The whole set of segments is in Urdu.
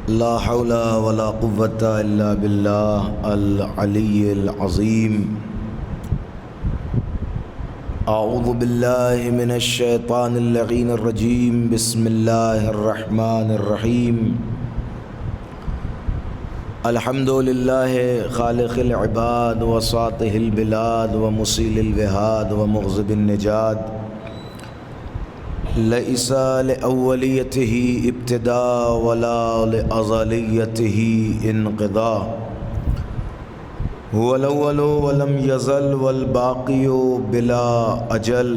لا حول ولا قوة إلا بالله العلي العظيم. أعوذ بالله من الشيطان اللعين الرجيم. بسم الله الرحمن الرحيم. الحمد لله خالق العباد وساطه البلاد ومسيل الوهاد ومغزب النجاد. ليس لأوليته ابتداء ولا لأزليته انقضاء. هو الأول ولم يزل والباقي بلا أجل.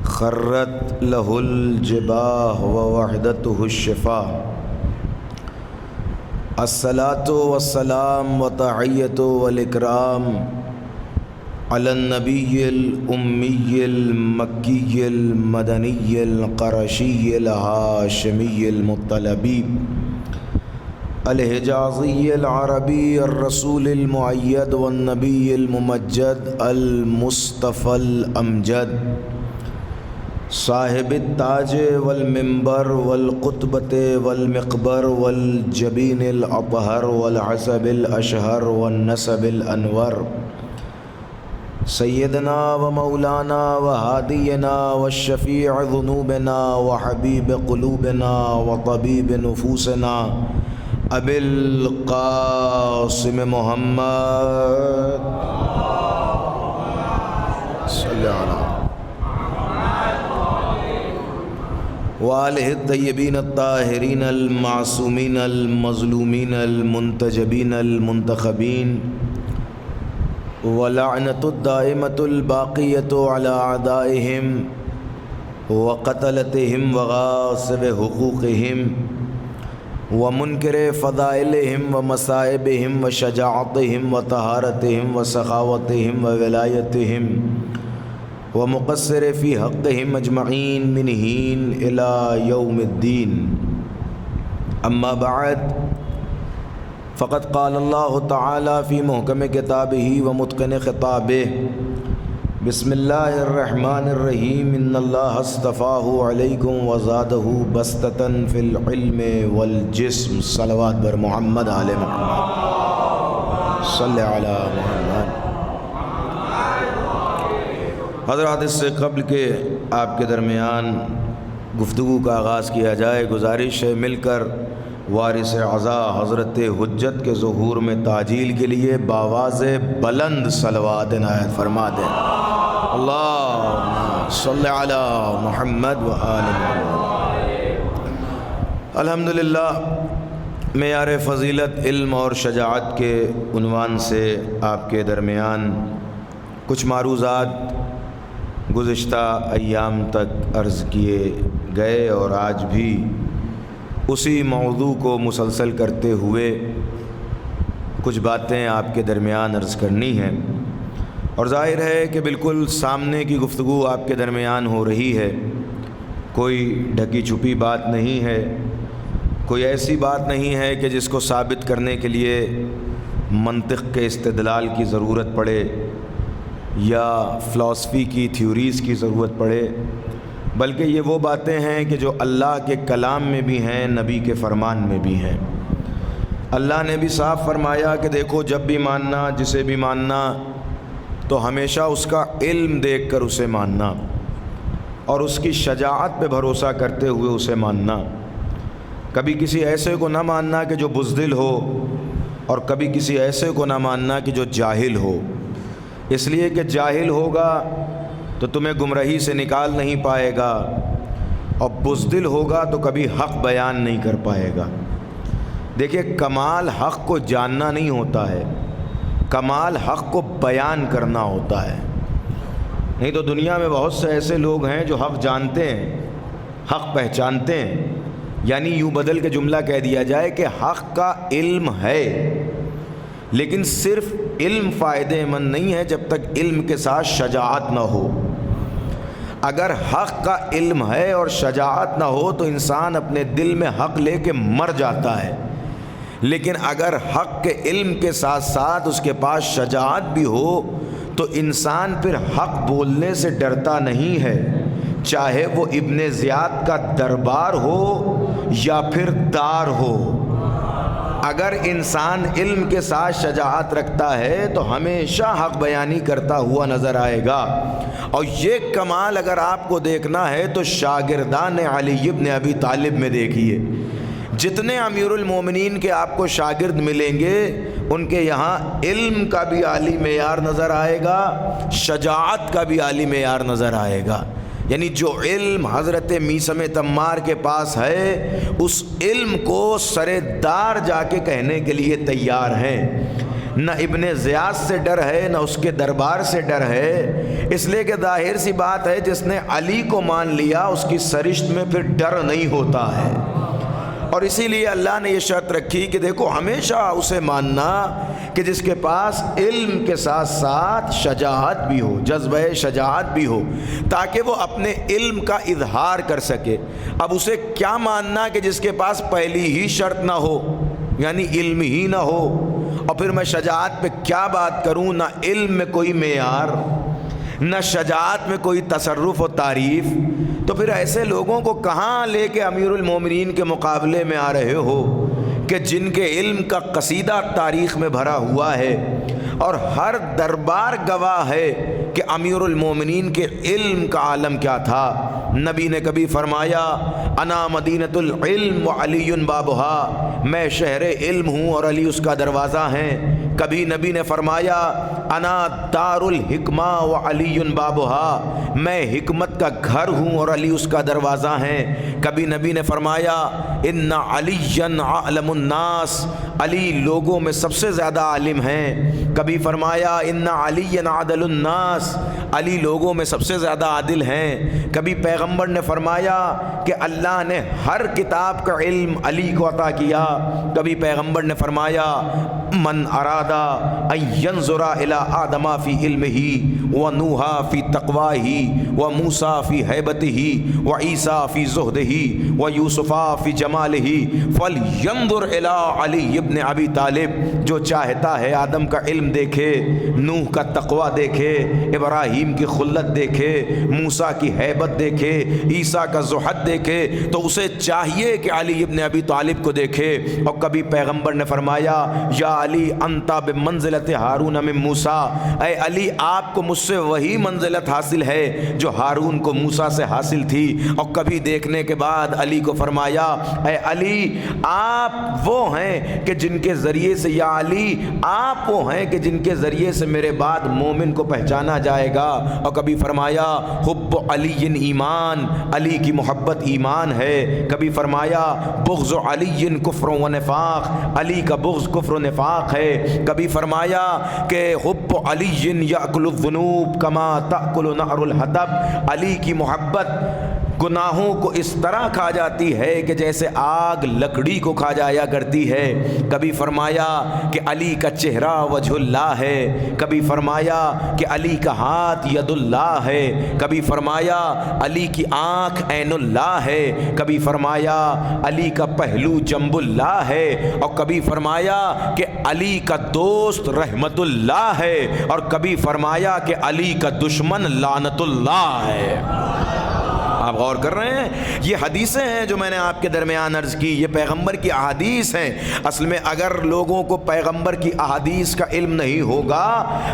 خرت له الجباه ووحدته الشفاء. الصلاة والسلام والتحية والإكرام على النبي الأمي المكي المدني القرشي الهاشمي المطلبي الحجازي العربي الرسول المؤيد والنبي الممجد المصطفى الأمجد صاحب التاج والمنبر والقطبة والمقبر والجبين الأطهر والعصب الأشهر والنسب الأنور سيدنا ومولانا وهادينا والشفيع ذنوبنا وحبيب قلوبنا وطبيب نفوسنا أبي القاسم محمد صلى على وآله الطيبين الطاهرين المعصومين المظلومين المنتجبين المنتخبين. ولعنة الدائمة الباقية على أعدائهم وقتلتهم وغاصب حقوقهم ومنكر فضائلهم ومصائبهم وشجاعتهم وطهارتهم وسخاوتهم وولايتهم ومقصر في حقهم أجمعين من حين إلى يوم الدين. أما بعد، فقد قال الله تعالى في محكم كتابه ومتقن خطابه: بسم الله الرحمن الرحيم. إن الله اصطفاه عليكم وزاده بسطة في العلم والجسم. صلوات بر محمد آل محمد صلی علی محمد. حضرات، اس سے قبل کہ آپ کے درمیان گفتگو کا آغاز کیا جائے، گزارش ہے مل کر وارث عزا حضرت حجت کے ظہور میں تعجیل کے لیے باواز بلند صلوات عنایت فرما دیں. اللہم صلی علی محمد و آل محمد. الحمدللہ، معیار فضیلت علم اور شجاعت کے عنوان سے آپ کے درمیان کچھ معروضات گزشتہ ایام تک عرض کیے گئے اور آج بھی اسی موضوع کو مسلسل کرتے ہوئے کچھ باتیں آپ کے درمیان عرض کرنی ہیں. اور ظاہر ہے کہ بالکل سامنے کی گفتگو آپ کے درمیان ہو رہی ہے، کوئی ڈھکی چھپی بات نہیں ہے، کوئی ایسی بات نہیں ہے کہ جس کو ثابت کرنے کے لیے منطق کے استدلال کی ضرورت پڑے یا فلسفی کی تھیوریز کی ضرورت پڑے، بلکہ یہ وہ باتیں ہیں کہ جو اللہ کے کلام میں بھی ہیں، نبی کے فرمان میں بھی ہیں. اللہ نے بھی صاف فرمایا کہ دیکھو، جب بھی ماننا، جسے بھی ماننا، تو ہمیشہ اس کا علم دیکھ کر اسے ماننا اور اس کی شجاعت پہ بھروسہ کرتے ہوئے اسے ماننا. کبھی کسی ایسے کو نہ ماننا کہ جو بزدل ہو، اور کبھی کسی ایسے کو نہ ماننا کہ جو جاہل ہو. اس لیے کہ جاہل ہوگا تو تمہیں گمراہی سے نکال نہیں پائے گا، اور بزدل ہوگا تو کبھی حق بیان نہیں کر پائے گا. دیکھیے، کمال حق کو جاننا نہیں ہوتا ہے، کمال حق کو بیان کرنا ہوتا ہے. نہیں تو دنیا میں بہت سے ایسے لوگ ہیں جو حق جانتے ہیں، حق پہچانتے ہیں. یعنی یوں بدل کے جملہ کہہ دیا جائے کہ حق کا علم ہے، لیکن صرف علم فائدے مند نہیں ہے جب تک علم کے ساتھ شجاعت نہ ہو. اگر حق کا علم ہے اور شجاعت نہ ہو تو انسان اپنے دل میں حق لے کے مر جاتا ہے. لیکن اگر حق کے علم کے ساتھ ساتھ اس کے پاس شجاعت بھی ہو تو انسان پھر حق بولنے سے ڈرتا نہیں ہے، چاہے وہ ابن زیاد کا دربار ہو یا پھر دار ہو، اگر انسان علم کے ساتھ شجاعت رکھتا ہے تو ہمیشہ حق بیانی کرتا ہوا نظر آئے گا۔ اور یہ کمال اگر آپ کو دیکھنا ہے تو شاگردان علی ابن ابی طالب میں دیکھیے۔ جتنے امیر المومنین کے آپ کو شاگرد ملیں گے ان کے یہاں علم کا بھی عالی معیار نظر آئے گا، شجاعت کا بھی عالی معیار نظر آئے گا۔ یعنی جو علم حضرت میثم تمار کے پاس ہے اس علم کو سرے دار جا کے کہنے کے لیے تیار ہیں۔ نہ ابن زیاد سے ڈر ہے نہ اس کے دربار سے ڈر ہے، اس لیے کہ ظاہر سی بات ہے جس نے علی کو مان لیا اس کی سرشت میں پھر ڈر نہیں ہوتا ہے۔ اور اسی لیے اللہ نے یہ شرط رکھی کہ دیکھو ہمیشہ اسے ماننا کہ جس کے پاس علم کے ساتھ ساتھ شجاعت بھی ہو، جذبہ شجاعت بھی ہو، تاکہ وہ اپنے علم کا اظہار کر سکے۔ اب اسے کیا ماننا کہ جس کے پاس پہلی ہی شرط نہ ہو، یعنی علم ہی نہ ہو، اور پھر میں شجاعت پہ کیا بات کروں، نہ علم میں کوئی معیار نہ شجاعت میں کوئی تصرف و تعریف، تو پھر ایسے لوگوں کو کہاں لے کے امیر المومنین کے مقابلے میں آ رہے ہو کہ جن کے علم کا قصیدہ تاریخ میں بھرا ہوا ہے اور ہر دربار گواہ ہے کہ امیر المومنین کے علم کا عالم کیا تھا۔ نبی نے کبھی فرمایا انا مدینۃ العلم وعلی بابھا، میں شہر علم ہوں اور علی اس کا دروازہ ہیں۔ کبھی نبی نے فرمایا انا دار الحکمہ وعلی بابھا، میں حکمت کا گھر ہوں اور علی اس کا دروازہ ہیں۔ کبھی نبی نے فرمایا ان علی اعلم الناس، علی لوگوں میں سب سے زیادہ عالم ہیں۔ کبھی فرمایا ان علی عدل الناس، علی لوگوں میں سب سے زیادہ عادل ہیں۔ کبھی پیغمبر نے فرمایا کہ اللہ نے ہر کتاب کا علم علی کو عطا کیا۔ کبھی پیغمبر نے فرمایا من اراد ان ينظر الى آدم فی علمہ ونوح فی تقواہ وموسیٰ فی ہیبتہ وعیسیٰ فی زہدہ ویوسف فی جمالہ فلینظر الى علی ابن ابی طالب، جو چاہتا ہے آدم کا علم دیکھے، نوح کا تقوی دیکھے، ابراہیم کی خلت دیکھے، موسیٰ کی ہیبت دیکھے، عیسیٰ کا زہد دیکھے، تو اسے چاہیے کہ علی ابن ابی طالب کو دیکھے۔ اور کبھی پیغمبر نے فرمایا یا علی انت بمنزلت ہارون من موسیٰ، اے علی آپ کو مجھ سے وہی منزلت حاصل ہے جو ہارون کو موسیٰ سے حاصل تھی۔ اور کبھی دیکھنے کے بعد علی کو فرمایا اے علی آپ وہ ہیں کہ جن کے ذریعے سے، یا علی آپ وہ ہیں کہ جن کے ذریعے سے میرے بعد مومن کو پہچانا جائے گا۔ اور کبھی فرمایا حب علی ایمان، علی کی محبت ایمان ہے۔ کبھی فرمایا بغض علی کفر و نفاق، علی کا بغض کفر و نفاق ہے۔ کبھی فرمایا کہ حب علی یأکل الذنوب کما تأکل نعر الحطب، علی کی محبت گناہوں کو اس طرح کھا جاتی ہے کہ جیسے آگ لکڑی کو کھا جایا کرتی ہے۔ کبھی فرمایا کہ علی کا چہرہ وجہ اللہ ہے، کبھی فرمایا کہ علی کا ہاتھ ید اللہ ہے، کبھی فرمایا علی کی آنکھ عین اللہ ہے، کبھی فرمایا علی کا پہلو جنب اللہ ہے، اور کبھی فرمایا کہ علی کا دوست رحمت اللہ ہے، اور کبھی فرمایا کہ علی کا دشمن لعنت اللہ ہے۔ آپ غور کر رہے ہیں، یہ حدیثیں ہیں جو میں نے آپ کے درمیان عرض کی، یہ پیغمبر کی احادیث ہیں۔ اصل میں اگر لوگوں کو پیغمبر کی احادیث کا علم نہیں ہوگا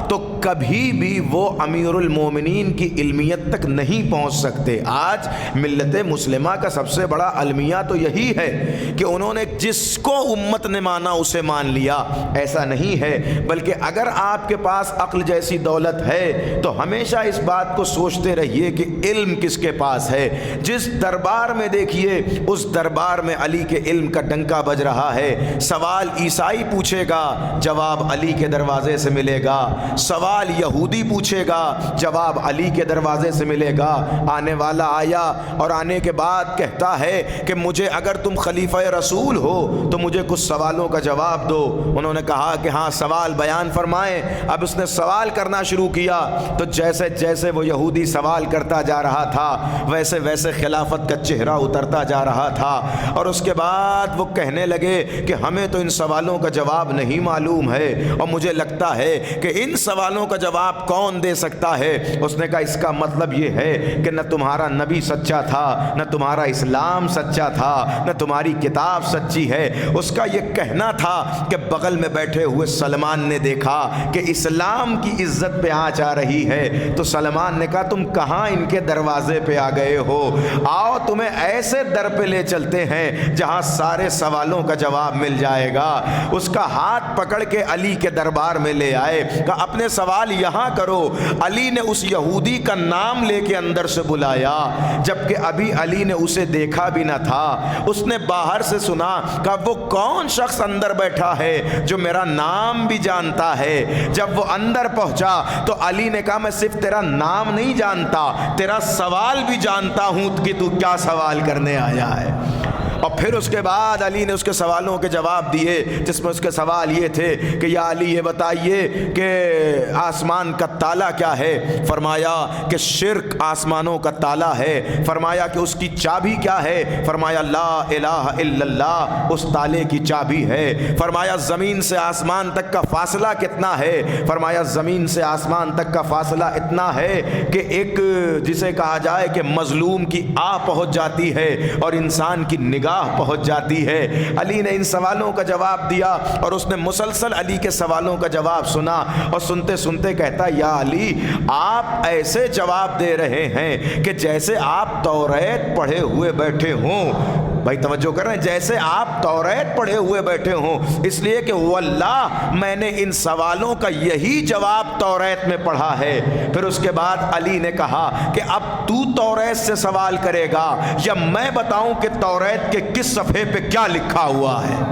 تو کبھی بھی وہ امیر المومنین کی علمیت تک نہیں پہنچ سکتے۔ آج ملت مسلمہ کا سب سے بڑا المیہ تو یہی ہے کہ انہوں نے جس کو امت نے مانا اسے مان لیا، ایسا نہیں ہے۔ بلکہ اگر آپ کے پاس عقل جیسی دولت ہے تو ہمیشہ اس بات کو سوچتے رہیے کہ علم کس کے پاس ہے۔ جس دربار میں دیکھیے اس دربار میں علی کے علم کا ڈنکا بج رہا ہے۔ سوال عیسائی پوچھے گا، جواب علی کے دروازے سے ملے گا۔ سوال یہودی پوچھے گا، جواب علی کے دروازے سے ملے گا۔ آنے والا آیا اور آنے کے بعد کہتا ہے کہ مجھے اگر تم خلیفہ رسول ہو تو مجھے کچھ سوالوں کا جواب دو۔ انہوں نے کہا کہ ہاں سوال بیان فرمائیں۔ اب اس نے سوال کرنا شروع کیا تو جیسے جیسے وہ یہودی سوال کرتا جا رہا تھا ویسے ویسے ویسے خلافت کا چہرہ اترتا جا رہا تھا، اور اس کے بعد وہ کہنے لگے کہ ہمیں تو ان سوالوں کا جواب نہیں معلوم ہے، اور مجھے لگتا ہے کہ ان سوالوں کا جواب کون دے سکتا ہے۔ اس نے کہا اس کا مطلب یہ ہے کہ نہ تمہارا نبی سچا تھا، نہ تمہارا اسلام سچا تھا، نہ تمہاری کتاب سچی ہے۔ اس کا یہ کہنا تھا کہ بغل میں بیٹھے ہوئے سلمان نے دیکھا کہ اسلام کی عزت پہ آنچ آ رہی ہے، تو سلمان نے کہا تم کہاں ان کے دروازے پہ آ گئے ہو، آؤ تمہیں ایسے در پہ لے چلتے ہیں جہاں سارے سوالوں کا جواب مل جائے گا۔ اس کا ہاتھ پکڑ کے علی کے دربار میں لے آئے، کہا اپنے سوال یہاں کرو۔ علی نے اس یہودی کا نام لے کے اندر سے بلایا، جبکہ ابھی علی نے اسے دیکھا بھی نہ تھا۔ اس نے باہر سے سنا، کہا وہ کون شخص اندر بیٹھا ہے جو میرا نام بھی جانتا ہے؟ جب وہ اندر پہنچا تو علی نے کہا میں صرف تیرا نام نہیں جانتا، تیرا سوال بھی جانتا ہوں کہ تو کیا سوال کرنے آیا ہے۔ اور پھر اس کے بعد علی نے اس کے سوالوں کے جواب دیے، جس میں اس کے سوال یہ تھے کہ یا علی یہ بتائیے کہ آسمان کا تالا کیا ہے؟ فرمایا کہ شرک آسمانوں کا تالا ہے۔ فرمایا کہ اس کی چابی کیا ہے؟ فرمایا لا الہ الا اللہ اس تالے کی چابی ہے۔ فرمایا زمین سے آسمان تک کا فاصلہ کتنا ہے؟ فرمایا زمین سے آسمان تک کا فاصلہ اتنا ہے کہ ایک جسے کہا جائے کہ مظلوم کی آہ پہنچ جاتی ہے اور انسان کی نگاہ پہنچ جاتی ہے۔ علی نے ان سوالوں کا جواب دیا، اور اس نے مسلسل علی کے سوالوں کا جواب سنا، اور سنتے سنتے کہتا یا علی آپ ایسے جواب دے رہے ہیں کہ جیسے آپ توریت پڑھے ہوئے بیٹھے ہوں۔ بھائی توجہ کر رہے ہیں، جیسے آپ توریت پڑھے ہوئے بیٹھے ہوں، اس لیے کہ واللہ میں نے ان سوالوں کا یہی جواب توریت میں پڑھا ہے۔ پھر اس کے بعد علی نے کہا کہ اب تو توریت سے سوال کرے گا یا میں بتاؤں کہ توریت کے کس صفحے پہ کیا لکھا ہوا ہے؟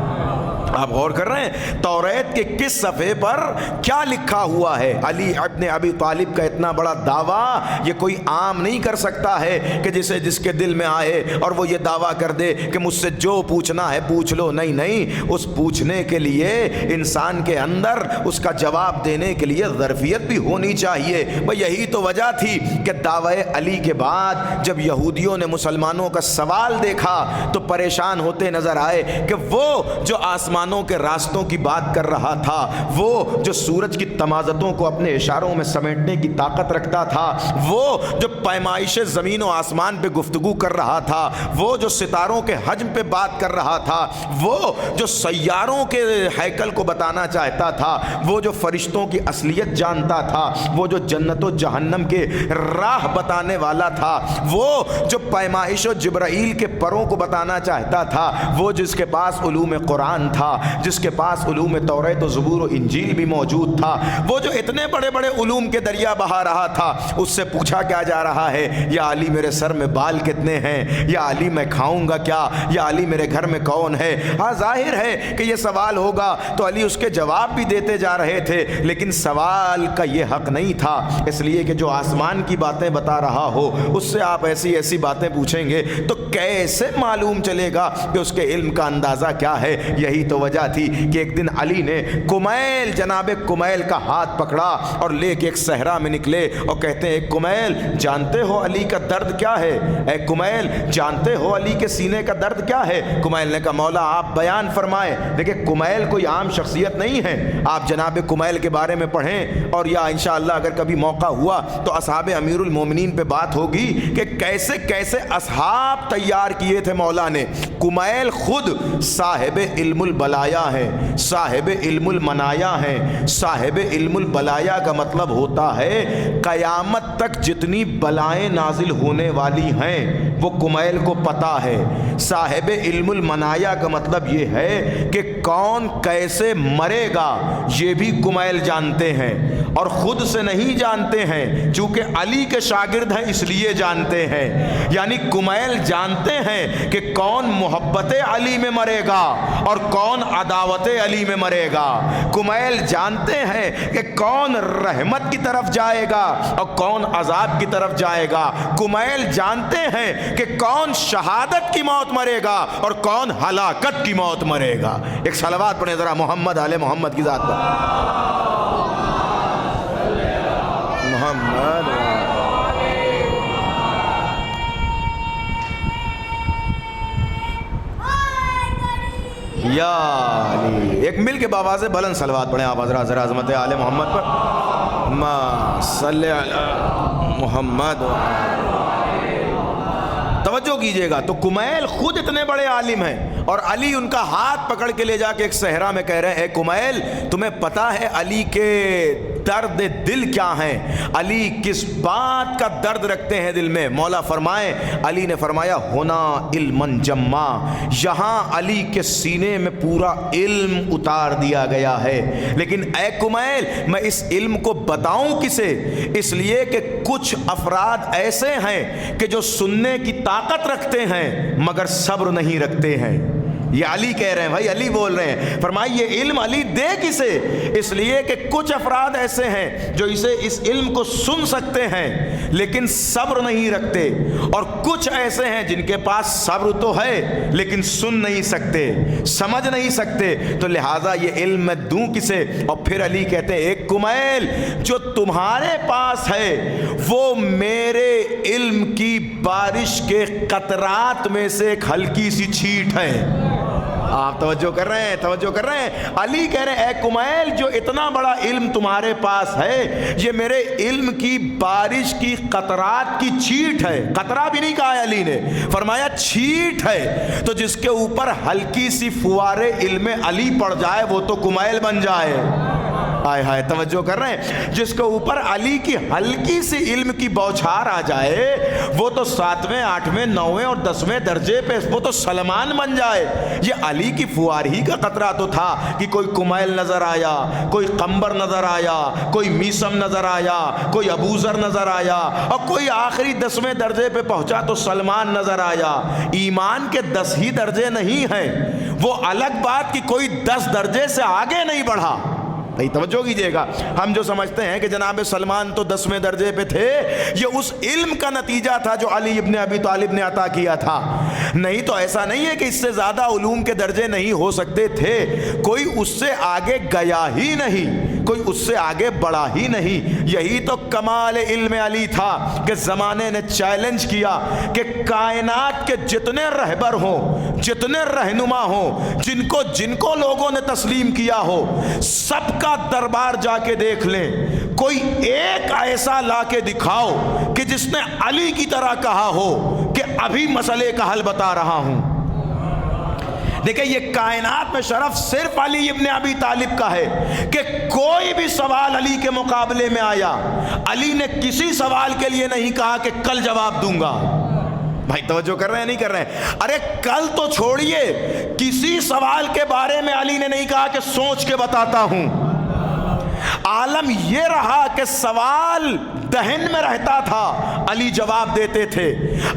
آپ غور کر رہے ہیں توریت کے کس صفحے پر کیا لکھا ہوا ہے؟ علی ابن ابی طالب کا اتنا بڑا دعویٰ یہ کوئی عام نہیں کر سکتا ہے کہ جس کے دل میں آئے اور وہ یہ دعویٰ کر دے کہ مجھ سے جو پوچھنا ہے پوچھ لو۔ نہیں نہیں، اس پوچھنے کے لیے انسان کے اندر اس کا جواب دینے کے لیے ظرفیت بھی ہونی چاہیے۔ بھئی یہی تو وجہ تھی کہ دعوی علی کے بعد جب یہودیوں نے مسلمانوں کا سوال دیکھا تو پریشان ہوتے نظر آئے کہ وہ جو آسمان کے راستوں کی بات کر رہا تھا، وہ جو سورج کی تمازتوں کو اپنے اشاروں میں سمیٹنے کی طاقت رکھتا تھا، وہ جو پیمائش زمین و آسمان پہ گفتگو کر رہا تھا، وہ جو ستاروں کے حجم پہ بات کر رہا تھا، وہ جو سیاروں کے ہیکل کو بتانا چاہتا تھا، وہ جو فرشتوں کی اصلیت جانتا تھا، وہ جو جنت و جہنم کے راہ بتانے والا تھا، وہ جو پیمائش و جبرائیل کے پروں کو بتانا چاہتا تھا، وہ جس کے پاس علوم قرآن تھا، جس کے پاس علوم توریت و زبور و انجیل بھی موجود تھا، وہ جو اتنے بڑے بڑے علوم کے دریا بہا رہا تھا، اس سے پوچھا کیا جا رہا ہے یا علی میرے سر میں بال کتنے ہیں، یا علی میں کھاؤں گا کیا، یا علی میرے گھر میں کون ہے؟ ہاں ظاہر ہے کہ یہ سوال ہوگا تو علی اس کے جواب بھی دیتے جا رہے تھے، لیکن سوال کا یہ حق نہیں تھا، اس لیے کہ جو آسمان کی باتیں بتا رہا ہو اس سے آپ ایسی ایسی باتیں پوچھیں گے تو کیسے معلوم چلے گا کہ اس کے علم کا اندازہ کیا ہے؟ یہی تو وجہ تھی کہ ایک دن علی نے کمیل جناب کمیل کا ہاتھ پکڑا اور لے کے ایک صحرا میں نکلے اور کہتے ہیں کمیل جانتے ہو علی کا درد کیا ہے؟ اے کمیل جانتے ہو علی کے سینے کا درد کیا ہے؟ کمیل نے کہا مولا آپ بیان فرمائیں۔ دیکھیں کمیل کوئی عام شخصیت نہیں ہے، آپ جناب کمیل کے بارے میں پڑھیں، اور یا انشاءاللہ اگر کبھی موقع ہوا تو اصحاب امیر المومنین پہ بات ہوگی کہ کیسے کیسے اصحاب تیار کیے تھے مولا نے۔ کمیل خود صاحب علم البلایا ہے، صاحب علم المنایا ہے۔ صاحب علم البلایا کا مطلب ہوتا ہے قیامت تک جتنی بلائیں نازل ہونے والی ہیں وہ کمیل کو پتا ہے۔ صاحب علم المنایا کا مطلب یہ ہے کہ کون کیسے مرے گا یہ بھی کمیل جانتے ہیں، اور خود سے نہیں جانتے ہیں، چونکہ علی کے شاگرد ہیں اس لیے جانتے ہیں۔ یعنی کمیل جانتے ہیں کہ کون محبت علی میں مرے گا اور کون عداوت علی میں مرے گا۔ کمیل جانتے ہیں کہ کون رحمت کی طرف جائے گا اور کون عذاب کی طرف جائے گا۔ کمیل جانتے ہیں کہ کون شہادت کی موت مرے گا اور کون ہلاکت کی موت مرے گا۔ ایک صلوات پڑھیں ذرا محمد علی محمد کی ذات پر۔ محمد یا علی. ایک مل کے باواز بلند صلوات پڑھیں آپ حضرات ذرا عظمت آل محمد پر. ما صلی علی محمد. توجہ کیجئے گا. تو کمیل خود اتنے بڑے عالم ہیں اور علی ان کا ہاتھ پکڑ کے لے جا کے ایک صحرا میں کہہ رہے ہیں اے کمیل تمہیں پتا ہے علی کے درد دل کیا ہیں, علی کس بات کا درد رکھتے ہیں دل میں؟ مولا فرمائے, علی نے فرمایا ہونا علم جمع, یہاں علی کے سینے میں پورا علم اتار دیا گیا ہے. لیکن اے کمیل میں اس علم کو بتاؤں کسے؟ اس لیے کہ کچھ افراد ایسے ہیں کہ جو سننے کی طاقت رکھتے ہیں مگر صبر نہیں رکھتے ہیں. یہ علی کہہ رہے ہیں بھائی, علی بول رہے ہیں. فرمائی یہ علم علی دے کسے؟ اس لیے کہ کچھ افراد ایسے ہیں جو اس علم کو سن سکتے ہیں لیکن صبر نہیں رکھتے, اور کچھ ایسے ہیں جن کے پاس صبر تو ہے لیکن سن نہیں سکتے, سمجھ نہیں سکتے. تو لہٰذا یہ علم میں دوں کسے؟ اور پھر علی کہتے ہیں ایک کمیل جو تمہارے پاس ہے وہ میرے علم کی بارش کے قطرات میں سے ایک ہلکی سی چھیٹ ہے. آپ توجہ کر رہے ہیں, توجہ کر رہے ہیں. علی کہہ رہے ہیں اے کمیل جو اتنا بڑا علم تمہارے پاس ہے یہ میرے علم کی بارش کی قطرات کی چھیٹ ہے. قطرہ بھی نہیں کہا علی نے, فرمایا چھیٹ ہے. تو جس کے اوپر ہلکی سی فوارے علم علی پڑ جائے وہ تو کمیل بن جائے. آئے ہائے, توجہ کر رہے ہیں. جس کے اوپر علی کی ہلکی سی علم کی بوچھار آ جائے وہ تو 7ویں 8ویں 9ویں اور 10ویں درجے پہ وہ تو سلمان بن جائے. یہ علی کی فوار ہی کا قطرہ تو تھا کہ کوئی کمیل نظر آیا, کوئی قمبر نظر آیا, کوئی میسم نظر آیا, کوئی ابوذر نظر آیا, اور کوئی آخری 10ویں درجے پہ پہنچا تو سلمان نظر آیا. ایمان کے 10 ہی درجے نہیں ہیں, وہ الگ بات کہ کوئی 10 درجے سے آگے نہیں بڑھا. بھائی توجہ کیجئے گا. ہم جو سمجھتے ہیں کہ جناب سلمان تو 10ویں درجے پہ تھے, یہ اس علم کا نتیجہ تھا جو علی ابن ابی طالب نے عطا کیا تھا. نہیں تو ایسا نہیں ہے کہ اس سے زیادہ علوم کے درجے نہیں ہو سکتے تھے, کوئی اس سے آگے گیا ہی نہیں, کوئی اس سے آگے بڑھا ہی نہیں. یہی تو کمال علم علی تھا کہ زمانے نے چیلنج کیا کہ کائنات کے جتنے رہبر ہوں, جتنے رہنما ہوں, جن کو لوگوں نے تسلیم کیا ہو, سب کا دربار جا کے دیکھ لیں, کوئی ایک ایسا لا کے دکھاؤ کہ جس نے علی کی طرح کہا ہو کہ ابھی مسئلے کا حل بتا رہا ہوں. دیکھیں یہ کائنات میں شرف صرف علی ابن ابی طالب کا ہے کہ کوئی بھی سوال علی کے مقابلے میں آیا, علی نے کسی سوال کے لیے نہیں کہا کہ کل جواب دوں گا. بھائی توجہ کر رہے ہیں نہیں کر رہے ہیں؟ ارے کل تو چھوڑیے, کسی سوال کے بارے میں علی نے نہیں کہا کہ سوچ کے بتاتا ہوں. عالم یہ رہا کہ سوال دہن میں رہتا تھا, علی جواب دیتے تھے.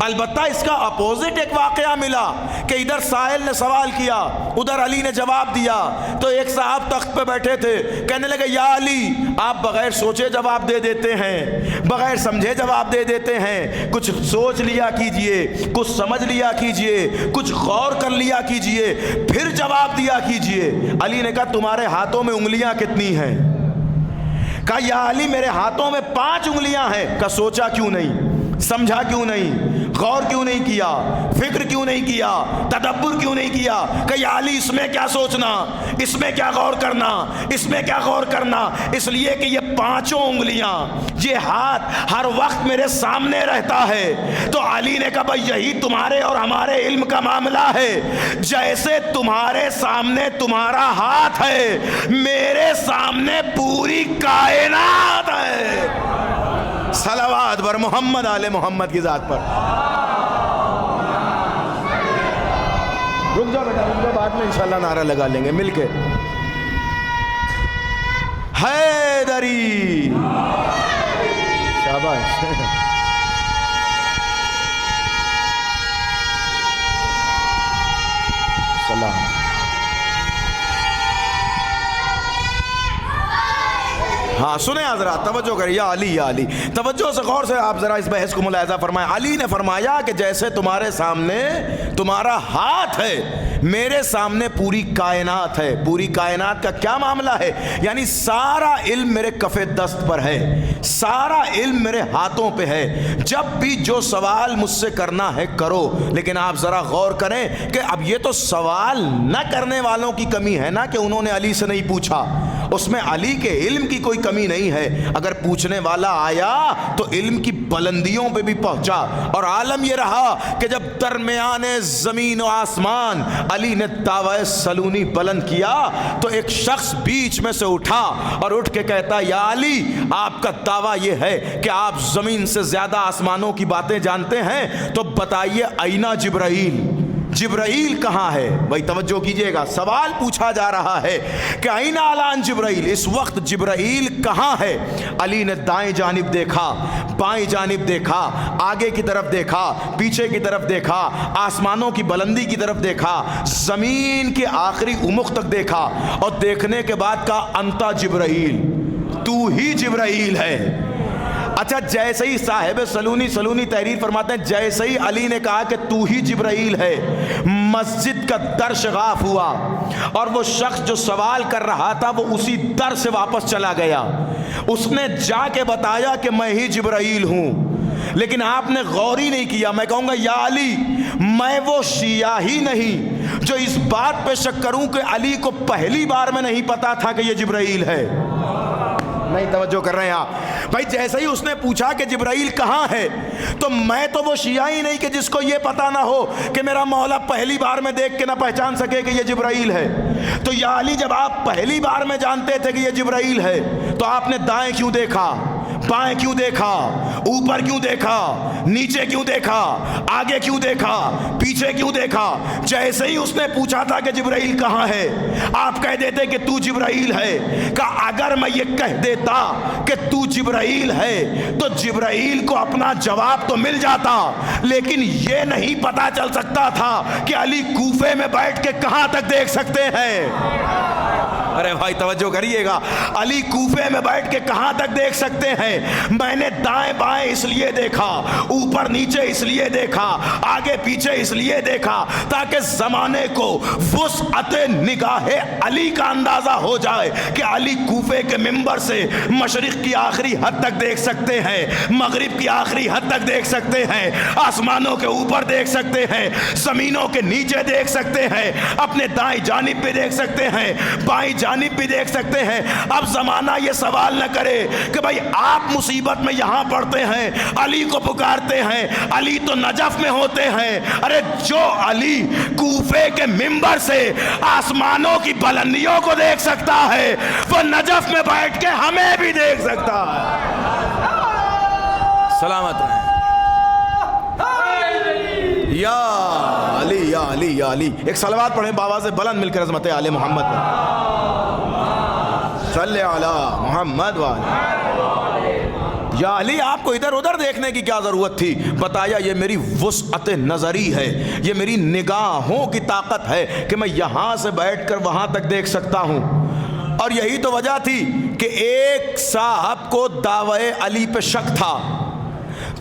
البتہ اس کا اپوزٹ ایک واقعہ ملا کہ ادھر سائل نے سوال کیا, ادھر علی نے جواب دیا. تو ایک صاحب تخت پہ بیٹھے تھے, کہنے لگے یا علی آپ بغیر سوچے جواب دے دیتے ہیں, بغیر سمجھے جواب دے دیتے ہیں, کچھ سوچ لیا کیجئے, کچھ سمجھ لیا کیجئے, کچھ غور کر لیا کیجئے, پھر جواب دیا کیجئے. علی نے کہا تمہارے ہاتھوں میں انگلیاں کتنی ہیں؟ کہا یا علی میرے ہاتھوں میں 5 انگلیاں ہیں. کہا سوچا کیوں نہیں, سمجھا کیوں نہیں, غور کیوں نہیں کیا, فکر کیوں نہیں کیا, تدبر کیوں نہیں کیا؟ کہ یا علی اس میں کیا سوچنا, اس میں کیا غور کرنا, اس میں کیا غور کرنا, اس لیے کہ یہ 5 انگلیاں, یہ ہاتھ ہر وقت میرے سامنے رہتا ہے. تو علی نے کہا بھائی یہی تمہارے اور ہمارے علم کا معاملہ ہے. جیسے تمہارے سامنے تمہارا ہاتھ ہے, میرے سامنے پوری کائنات ہے. صلوات بر محمد آل محمد کی ذات پر. رک جاؤ بیٹا, رک جاؤ, بعد میں انشاءاللہ نعرہ لگا لیں گے مل کے. حیدری, شاباش. سلام. ہاں سنیں حضرات، توجہ کریں، یا علی یا علی، توجہ سے غور سے آپ ذرا اس بحث کو ملاحظہ فرمائیں۔ علی نے فرمایا کہ جیسے تمہارے سامنے تمہارا ہاتھ ہے، میرے سامنے پوری کائنات ہے۔ پوری کائنات کا کیا معاملہ ہے؟ یعنی سارا علم میرے کف دست پر ہے، سارا علم میرے ہاتھوں پہ ہے، جب بھی جو سوال مجھ سے کرنا ہے کرو۔ لیکن آپ ذرا غور کریں کہ اب یہ تو سوال نہ کرنے والوں کی کمی ہے نا کہ انہوں نے علی سے نہیں پوچھا، اس میں علی کے علم کی کوئی کمی نہیں ہے۔ اگر پوچھنے والا آیا تو علم کی بلندیوں پہ بھی پہنچا، اور عالم یہ رہا کہ جب درمیان زمین و آسمان علی نے دعوی سلونی بلند کیا تو ایک شخص بیچ میں سے اٹھا اور اٹھ کے کہتا، یا علی آپ کا دعویٰ یہ ہے کہ آپ زمین سے زیادہ آسمانوں کی باتیں جانتے ہیں، تو بتائیے اینا جبرائیل، جبرائیل کہاں ہے؟ بھائی توجہ کیجئے گا، سوال پوچھا جا رہا ہے کہ اینا الان جبرائیل، اس وقت جبرائیل کہاں ہے؟ علی نے دائیں جانب دیکھا، بائیں جانب دیکھا، آگے کی طرف دیکھا، پیچھے کی طرف دیکھا، آسمانوں کی بلندی کی طرف دیکھا، زمین کے آخری عمق تک دیکھا، اور دیکھنے کے بعد کہا انتا جبرائیل، تو ہی جبرائیل ہے۔ اچھا جیسے ہی صاحب سلونی تحریر فرماتے ہیں جیسے ہی علی نے کہا کہ تو ہی جبرائیل ہے، مسجد کا در شغاف ہوا، اور وہ شخص جو سوال کر رہا تھا وہ اسی در سے واپس چلا گیا۔ اس نے جا کے بتایا کہ میں ہی جبرائیل ہوں، لیکن آپ نے غور ہی نہیں کیا۔ میں کہوں گا یا علی، میں وہ شیعہ ہی نہیں جو اس بات پہ شک کروں کہ علی کو پہلی بار میں نہیں پتا تھا کہ یہ جبرائیل ہے۔ نہیں توجہ کر رہے ہیں آپ بھائی؟ جیسے ہی اس نے پوچھا کہ جبرائیل کہاں ہے، تو میں تو وہ شیعہ ہی نہیں کہ جس کو یہ پتا نہ ہو کہ میرا مولا پہلی بار میں دیکھ کے نہ پہچان سکے کہ یہ جبرائیل ہے۔ تو یا علی جب آپ پہلی بار میں جانتے تھے کہ یہ جبرائیل ہے تو آپ نے دائیں کیوں دیکھا، بائیں کیوں دیکھا، اوپر کیوں دیکھا، نیچے کیوں دیکھا، آگے کیوں دیکھا، پیچھے کیوں دیکھا؟ جیسے ہی اس نے پوچھا تھا کہ جبرائیل کہاں ہے، آپ کہہ دیتے کہ تو جبرائیل ہے۔ کہ اگر میں یہ کہہ دیتا کہ تو جبرائیل ہے تو جبرائیل کو اپنا جواب تو مل جاتا، لیکن یہ نہیں پتا چل سکتا تھا کہ علی کوفے میں بیٹھ کے کہاں تک دیکھ سکتے ہیں۔ ارے بھائی توجہ کریے گا، علی کوفے میں بیٹھ کے کہاں تک دیکھ سکتے ہیں؟ میں نے دائیں بائیں اس لیے دیکھا، اوپر نیچے اس لیے دیکھا، آگے پیچھے اس لیے دیکھا تاکہ زمانے کو وسعت نگاہ علی کا اندازہ ہو جائے کہ علی کوفے کے منبر سے مشرق کی آخری حد تک دیکھ سکتے ہیں، مغرب کی آخری حد تک دیکھ سکتے ہیں، آسمانوں کے اوپر دیکھ سکتے ہیں، زمینوں کے نیچے دیکھ سکتے ہیں، اپنے دائیں جانب پہ دیکھ سکتے ہیں، بائیں جانب بھی دیکھ سکتے ہیں۔ اب زمانہ یہ سوال نہ کرے کہ بھائی آپ مصیبت میں یہاں پڑتے ہیں، علی کو پکارتے ہیں، علی تو نجف میں ہوتے ہیں۔ ارے جو علی کوفے کے منبر سے آسمانوں کی بلندیوں کو دیکھ سکتا ہے وہ نجف میں بیٹھ کے ہمیں بھی دیکھ سکتا ہے۔ سلامت رہیں۔ یا علی یا علی یا علی، ایک صلوات پڑھیں باواز بلند مل کر عظمت آل محمد صلی علی محمد وعلی۔ یا علی آپ کو ادھر ادھر دیکھنے کی کیا ضرورت تھی؟ بتایا یہ میری وسعت نظری ہے، یہ میری نگاہوں کی طاقت ہے کہ میں یہاں سے بیٹھ کر وہاں تک دیکھ سکتا ہوں۔ اور یہی تو وجہ تھی کہ ایک صاحب کو دعوی علی پہ شک تھا،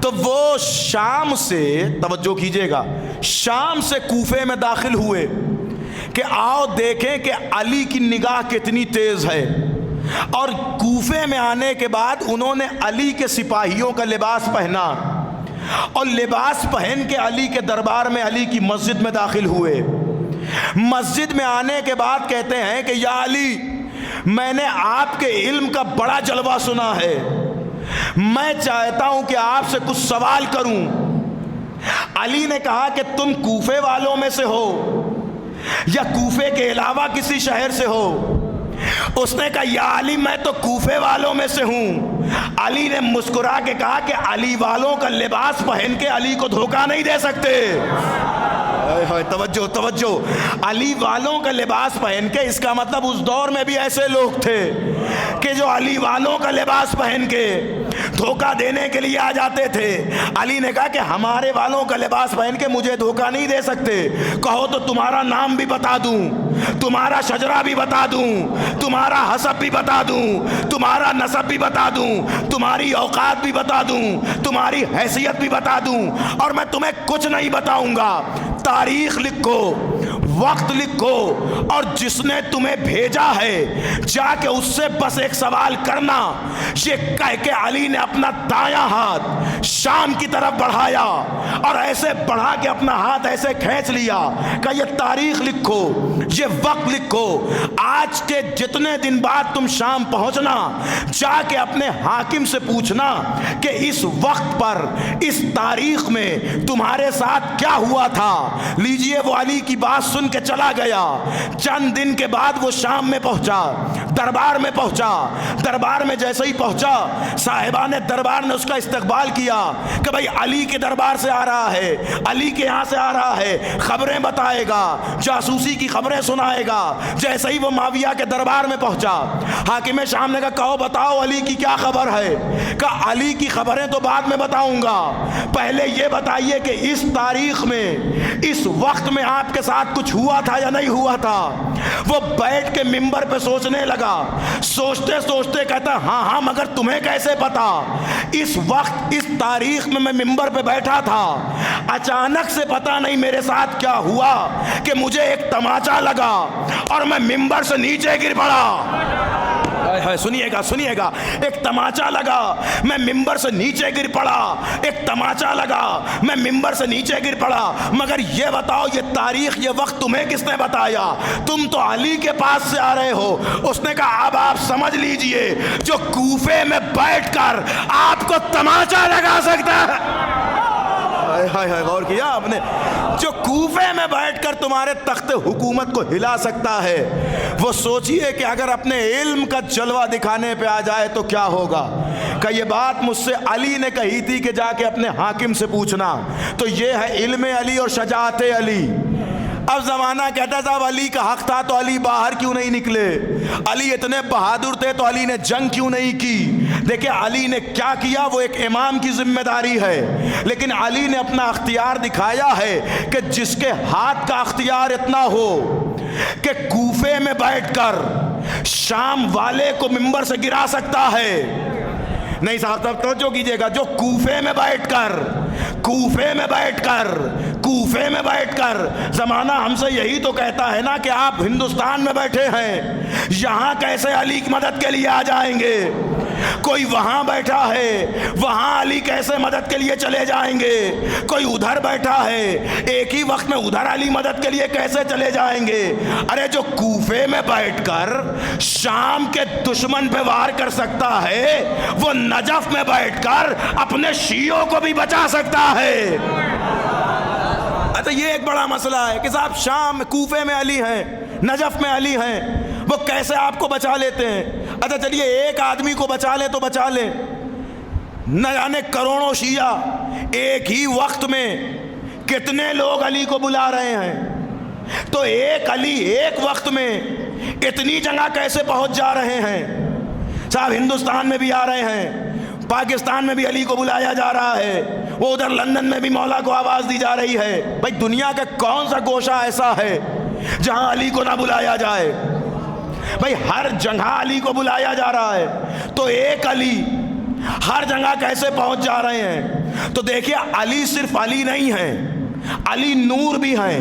تو وہ شام سے، توجہ کیجئے گا، شام سے کوفے میں داخل ہوئے کہ آؤ دیکھیں کہ علی کی نگاہ کتنی تیز ہے۔ اور کوفے میں آنے کے بعد انہوں نے علی کے سپاہیوں کا لباس پہنا، اور لباس پہن کے علی کے دربار میں علی کی مسجد میں داخل ہوئے۔ مسجد میں آنے کے بعد کہتے ہیں کہ یا علی، میں نے آپ کے علم کا بڑا جلوہ سنا ہے، میں چاہتا ہوں کہ آپ سے کچھ سوال کروں۔ علی نے کہا کہ تم کوفے والوں میں سے ہو یا کوفے کے علاوہ کسی شہر سے ہو؟ اس نے کہا یا علی میں تو کوفے والوں میں سے ہوں۔ علی نے مسکرا کے کہا کہ علی والوں کا لباس پہن کے علی کو دھوکہ نہیں دے سکتے۔ توجہ توجہ، علی والوں کا لباس پہن کے، اس کا مطلب اس دور میں بھی ایسے لوگ تھے کہ جو علی والوں کا لباس پہن کے دھوکہ دینے کے لیے آ جاتے تھے۔ علی نے کہا کہ ہمارے والوں کا لباس پہن کے مجھے دھوکہ نہیں دے سکتے، کہو تو تمہارا نام بھی بتا دوں، تمہارا شجرہ بھی بتا دوں، تمہارا حسب بھی بتا دوں، تمہارا نسب بھی بتا دوں، تمہاری اوقات بھی بتا دوں، تمہاری حیثیت بھی بتا دوں، اور میں تمہیں کچھ نہیں بتاؤں گا۔ تاریخ لکھو، وقت لکھو، اور جس نے تمہیں بھیجا ہے جا کے اس سے بس ایک سوال کرنا۔ یہ کہہ کے علی نے اپنا دایاں ہاتھ شام کی طرف بڑھایا اور ایسے بڑھا کے اپنا ہاتھ ایسے کھینچ لیا کہ یہ تاریخ لکھو، یہ وقت لکھو، آج کے جتنے دن بعد تم شام پہنچنا، جا کے اپنے حاکم سے پوچھنا کہ اس وقت پر اس تاریخ میں تمہارے ساتھ کیا ہوا تھا۔ لیجئے وہ علی کی بات سن کے چلا گیا۔ چند دن کے بعد وہ شام میں پہنچا، دربار میں پہنچا۔ دربار میں جیسے ہی پہنچا، صاحبان دربار نے اس کا استقبال کیا کہ بھائی علی کے دربار سے آ رہا ہے، علی کے یہاں سے آ رہا ہے، خبریں بتائے گا، جاسوسی کی خبریں سنائے گا۔ جیسے ہی وہ معاویہ کے دربار میں پہنچا، حاکم شام نے کہا کہو بتاؤ علی کی کیا خبر ہے؟ کہا علی کی خبریں تو بعد میں بتاؤں گا، پہلے یہ بتائیے کہ اس تاریخ میں، اس وقت میں آپ کے ساتھ کچھ ہوا تھا یا نہیں ہوا تھا؟ وہ بیٹھ کے ممبر پہ سوچنے لگا، سوچتے سوچتے کہتا ہاں ہاں مگر تمہیں کیسے پتا؟ اس وقت اس تاریخ میں ممبر پہ بیٹھا تھا، اچانک سے پتا نہیں میرے ساتھ کیا ہوا کہ مجھے ایک تماچا لگا اور میں ممبر سے نیچے گر پڑا۔ سنیے گا سنیے گا، ایک تماچا لگا، میں ممبر سے نیچے گر پڑا، ایک تماچا لگا، میں ممبر سے نیچے گر پڑا۔ مگر یہ بتاؤ یہ تاریخ، یہ وقت تمہیں کس نے بتایا؟ تم تو علی کے پاس سے آ رہے ہو۔ اس نے کہا اب آپ سمجھ لیجئے، جو کوفے میں بیٹھ کر آپ کو تماچا لگا سکتا ہے، غور کیا آپ نے؟ جو کوفے میں بیٹھ کر تمہارے تخت حکومت کو ہلا سکتا ہے، وہ سوچئے کہ اگر اپنے علم کا جلوہ دکھانے پہ آ جائے تو کیا ہوگا۔ کہ یہ بات مجھ سے علی نے کہی تھی کہ جا کے اپنے حاکم سے پوچھنا، تو یہ ہے علم علی اور شجاعت علی۔ اب زمانہ کہتا ہے صاحب علی کا حق تھا تو علی باہر کیوں نہیں نکلے؟ علی اتنے بہادر تھے تو علی نے جنگ کیوں نہیں کی؟ دیکھیں علی نے کیا کیا، وہ ایک امام کی ذمہ داری ہے، لیکن علی نے اپنا اختیار دکھایا ہے کہ جس کے ہاتھ کا اختیار اتنا ہو کہ کوفے میں بیٹھ کر شام والے کو ممبر سے گرا سکتا ہے۔ نہیں صاحب صاحب توجہ کیجئے گا، جو کوفے میں بیٹھ کر زمانہ ہم سے یہی تو کہتا ہے نا کہ آپ ہندوستان میں بیٹھے ہیں، یہاں کیسے علی کی مدد کے لیے آ جائیں گے؟ کوئی وہاں بیٹھا ہے، وہاں علی کیسے مدد کے لیے چلے جائیں گے؟ کوئی ادھر بیٹھا ہے، ایک ہی وقت میں ادھر علی مدد کے لیے کیسے چلے جائیں گے؟ ارے جو کوفے میں بیٹھ کر شام کے دشمن پہ وار کر سکتا ہے، وہ نجف میں بیٹھ کر اپنے شیعوں کو بھی بچا سکتا ہے۔ اچھا یہ ایک بڑا مسئلہ ہے کہ صاحب شام کوفے میں علی ہیں، نجف میں علی ہیں، وہ کیسے آپ کو بچا لیتے ہیں؟ اچھا چلیے ایک آدمی کو بچا لیں تو بچا لیں، نہ جانے کروڑوں شیعہ ایک ہی وقت میں کتنے لوگ علی کو بلا رہے ہیں، تو ایک علی ایک وقت میں اتنی جگہ کیسے پہنچ جا رہے ہیں؟ صاحب ہندوستان میں بھی آ رہے ہیں، پاکستان میں بھی علی کو بلایا جا رہا ہے، وہ ادھر لندن میں بھی مولا کو آواز دی جا رہی ہے۔ بھائی دنیا کا کون سا گوشہ ایسا ہے جہاں علی کو نہ بلایا جائے؟ بھائی ہر جگہ علی کو بلایا جا رہا ہے، تو ایک علی ہر جگہ کیسے پہنچ جا رہے ہیں؟ تو دیکھیے علی صرف علی نہیں ہے، علی نور بھی ہیں،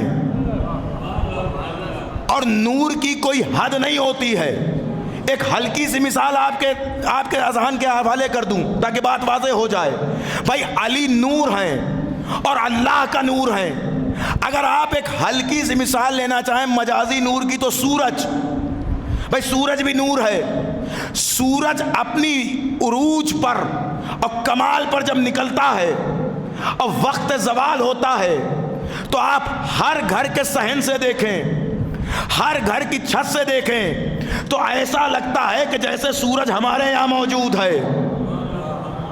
اور نور کی کوئی حد نہیں ہوتی ہے۔ ایک ہلکی سی مثال آپ کے اذہان کے حوالے کر دوں تاکہ بات واضح ہو جائے۔ بھائی علی نور ہیں اور اللہ کا نور ہیں۔ اگر آپ ایک ہلکی سی مثال لینا چاہیں مجازی نور کی تو سورج، بھائی سورج بھی نور ہے۔ سورج اپنی عروج پر اور کمال پر جب نکلتا ہے اور وقت زوال ہوتا ہے تو آپ ہر گھر کے صحن سے دیکھیں، ہر گھر کی چھت سے دیکھیں تو ایسا لگتا ہے کہ جیسے سورج ہمارے یہاں موجود ہے۔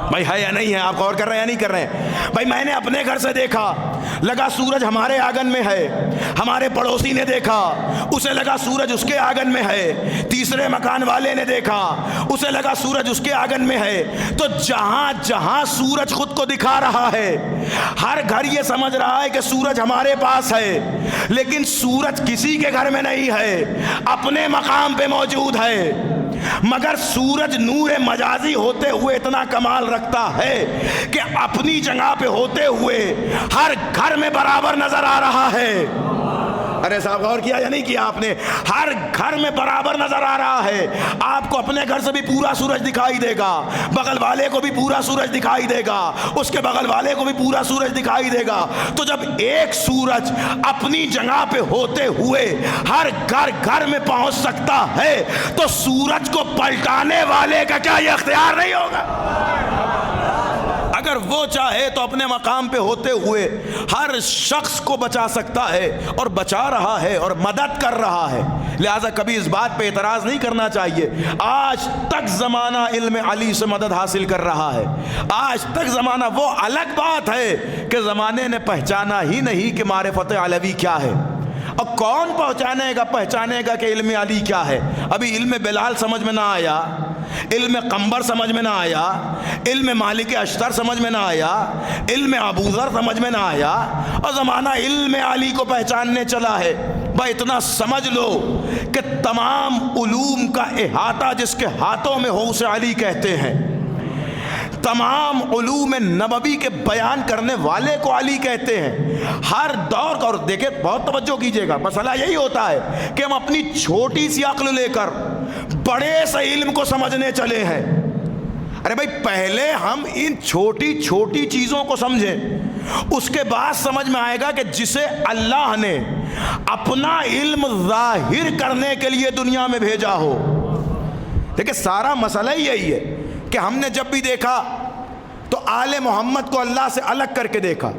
بھائی ہے یا نہیں ہے؟ آپ غور کر رہے ہیں یا نہیں کر رہے ہیں؟ بھائی میں نے اپنے گھر سے دیکھا، لگا سورج ہمارے آنگن میں ہے، ہمارے پڑوسی نے دیکھا، اسے لگا سورج اس کے آنگن میں ہے، تیسرے مکان والے نے دیکھا، اسے لگا سورج اس کے آنگن میں ہے۔ تو جہاں جہاں سورج خود کو دکھا رہا ہے، ہر گھر یہ سمجھ رہا ہے کہ سورج ہمارے پاس ہے، لیکن سورج کسی کے گھر میں نہیں ہے، اپنے مقام پہ موجود ہے۔ مگر سورج نور مجازی ہوتے ہوئے اتنا کمال رکھتا ہے کہ اپنی جگہ پہ ہوتے ہوئے ہر گھر میں برابر نظر آ رہا ہے۔ ارے صاحب غور کیا یا نہیں کیا آپ نے؟ ہر گھر میں برابر نظر آ رہا ہے۔ آپ کو اپنے گھر سے بھی پورا سورج دکھائی دے گا، بغل والے کو بھی پورا سورج دکھائی دے گا، اس کے بغل والے کو بھی پورا سورج دکھائی دے گا۔ تو جب ایک سورج اپنی جگہ پہ ہوتے ہوئے ہر گھر گھر میں پہنچ سکتا ہے تو سورج کو پلٹانے والے کا کیا یہ اختیار نہیں ہوگا؟ اگر وہ چاہے تو اپنے مقام پہ ہوتے ہوئے ہر شخص کو بچا سکتا ہے، اور بچا رہا ہے اور مدد کر رہا ہے۔ لہٰذا کبھی اس بات پہ اعتراض نہیں کرنا چاہیے۔ آج تک زمانہ علم علی سے مدد حاصل کر رہا ہے، آج تک زمانہ، وہ الگ بات ہے کہ زمانے نے پہچانا ہی نہیں کہ معرفت علوی کیا ہے۔ اور کون پہچانے گا کہ علم علی کیا ہے؟ ابھی علم بلال سمجھ میں نہ آیا، علم قمبر سمجھ میں نہ آیا، علم مالک اشتر سمجھ میں نہ آیا، علم ابو ذر سمجھ میں نہ آیا، اور زمانہ علم علی کو پہچاننے چلا ہے۔ بھائی اتنا سمجھ لو کہ تمام علوم کا احاطہ جس کے ہاتھوں میں ہو اسے علی کہتے ہیں، تمام علوم نبوی کے بیان کرنے والے کو علی کہتے ہیں۔ ہر دور کا، اور دیکھیں بہت توجہ کیجئے گا، مسئلہ یہی ہوتا ہے کہ ہم اپنی چھوٹی سی عقل لے کر بڑے سے علم کو سمجھنے چلے ہیں۔ ارے بھائی پہلے ہم ان چھوٹی چھوٹی چیزوں کو سمجھیں، اس کے بعد سمجھ میں آئے گا کہ جسے اللہ نے اپنا علم ظاہر کرنے کے لیے دنیا میں بھیجا ہو۔ دیکھیں سارا مسئلہ ہی یہی ہے کہ ہم نے جب بھی دیکھا تو آل محمد کو اللہ سے الگ کر کے دیکھا۔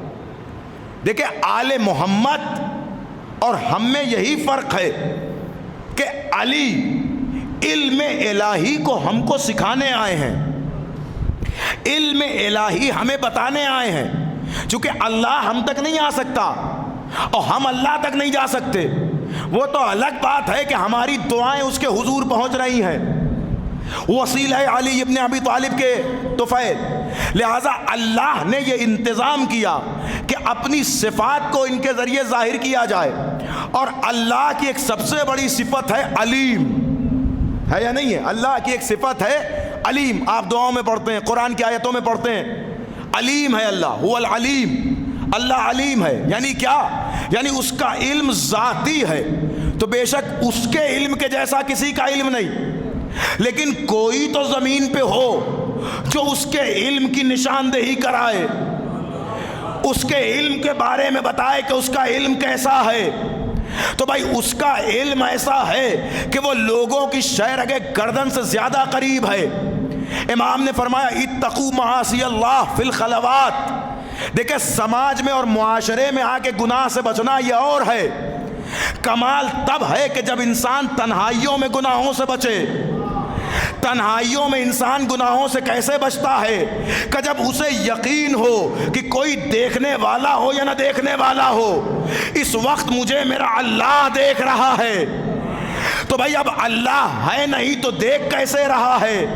دیکھیں آل محمد اور ہم میں یہی فرق ہے کہ علی علم الہی کو ہم کو سکھانے آئے ہیں، علم الہی ہمیں بتانے آئے ہیں۔ چونکہ اللہ ہم تک نہیں آ سکتا اور ہم اللہ تک نہیں جا سکتے، وہ تو الگ بات ہے کہ ہماری دعائیں اس کے حضور پہنچ رہی ہیں۔ وسیلہ علی ابن ابی طالب کے طفیل، لہٰذا اللہ نے یہ انتظام کیا کہ اپنی صفات کو ان کے ذریعے ظاہر کیا جائے۔ اور اللہ کی ایک سب سے بڑی صفت ہے علیم، ہے یا نہیں ہے؟ اللہ کی ایک صفت ہے علیم، آپ دعاؤں میں پڑھتے ہیں، قرآن کی آیتوں میں پڑھتے ہیں، علیم ہے اللہ، هو العلیم، اللہ علیم ہے۔ یعنی کیا؟ یعنی اس کا علم ذاتی ہے، تو بے شک اس کے علم کے جیسا کسی کا علم نہیں، لیکن کوئی تو زمین پہ ہو جو اس کے علم کی نشاندہی کرائے، اس کے علم کے بارے میں بتائے کہ اس کا علم کیسا ہے۔ تو بھائی اس کا علم ایسا ہے کہ وہ لوگوں کی شہرگ گردن سے زیادہ قریب ہے۔ امام نے فرمایا اتقوا معاصی اللہ فی الخلوات۔ دیکھیں سماج میں اور معاشرے میں آ کے گناہ سے بچنا یہ اور ہے، کمال تب ہے کہ جب انسان تنہائیوں میں گناہوں سے بچے۔ تنہائیوں میں انسان گناہوں سے کیسے بچتا ہے کہ جب اسے یقین ہو کہ کوئی دیکھنے والا ہو یا نہ دیکھنے والا ہو، اس وقت مجھے میرا اللہ دیکھ رہا ہے۔ تو بھائی اب اللہ ہے نہیں تو دیکھ کیسے رہا ہے؟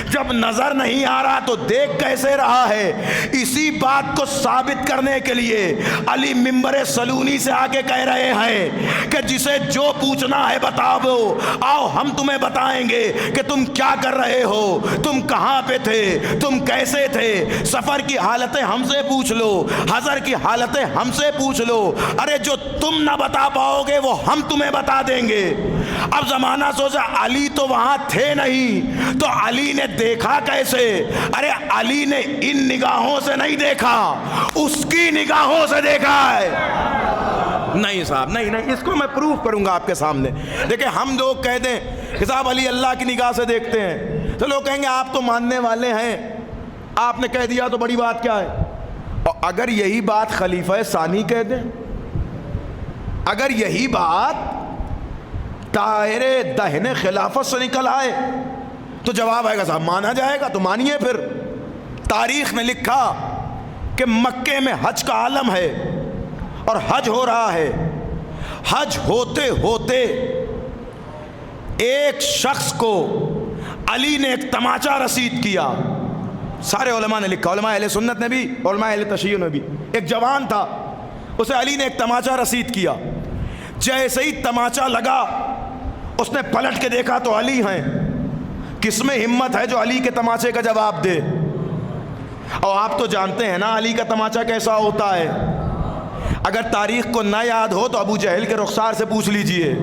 جب نظر نہیں آ رہا تو دیکھ کیسے رہا ہے؟ اسی بات کو ثابت کرنے کے لیے علی منبر سلونی سے آگے کہہ رہے ہیں کہ جسے جو پوچھنا ہے بتاؤ، آؤ ہم تمہیں بتائیں گے کہ تم کیا کر رہے ہو، تم کہاں پہ تھے، تم کیسے تھے۔ سفر کی حالتیں ہم سے پوچھ لو، حضر کی حالتیں ہم سے پوچھ لو، ارے جو تم نہ بتا پاؤ گے وہ ہم تمہیں بتا دیں گے۔ اب زمانہ سوچا علی تو وہاں تھے نہیں تو علی نے دیکھا کیسے؟ ارے علی نے ان نگاہوں سے نہیں دیکھا، اس کی نگاہوں سے دیکھا ہے۔ نہیں صاحب نہیں، اس کو میں پروف کروں گا آپ کے سامنے۔ دیکھیں ہم لوگ کہہ دیں کہ صاحب علی اللہ کی نگاہ سے دیکھتے ہیں تو لوگ کہیں گے آپ تو ماننے والے ہیں، آپ نے کہہ دیا تو بڑی بات کیا ہے؟ اور اگر یہی بات خلیفہ ثانی کہہ دیں، اگر یہی بات دائرے دہنے خلافت سے نکل آئے تو جواب آئے گا صاحب مانا جائے گا، تو مانیے پھر۔ تاریخ نے لکھا کہ مکے میں حج کا عالم ہے، اور حج ہو رہا ہے. حج ہوتے ہوتے ایک شخص کو علی نے ایک تماچا رسید کیا. سارے علماء نے لکھا, علماء اہل سنت نے بھی, علماء اہل تشیع نے بھی. ایک جوان تھا, اسے علی نے ایک تماچا رسید کیا. جیسے ہی تماچا لگا اس نے پلٹ کے دیکھا تو علی ہیں. کس میں ہمت ہے جو علی کے تماچے کا جواب دے؟ اور آپ تو جانتے ہیں نا علی کا تماچا کیسا ہوتا ہے. اگر تاریخ کو نہ یاد ہو تو ابو جہل کے رخسار سے پوچھ لیجئے.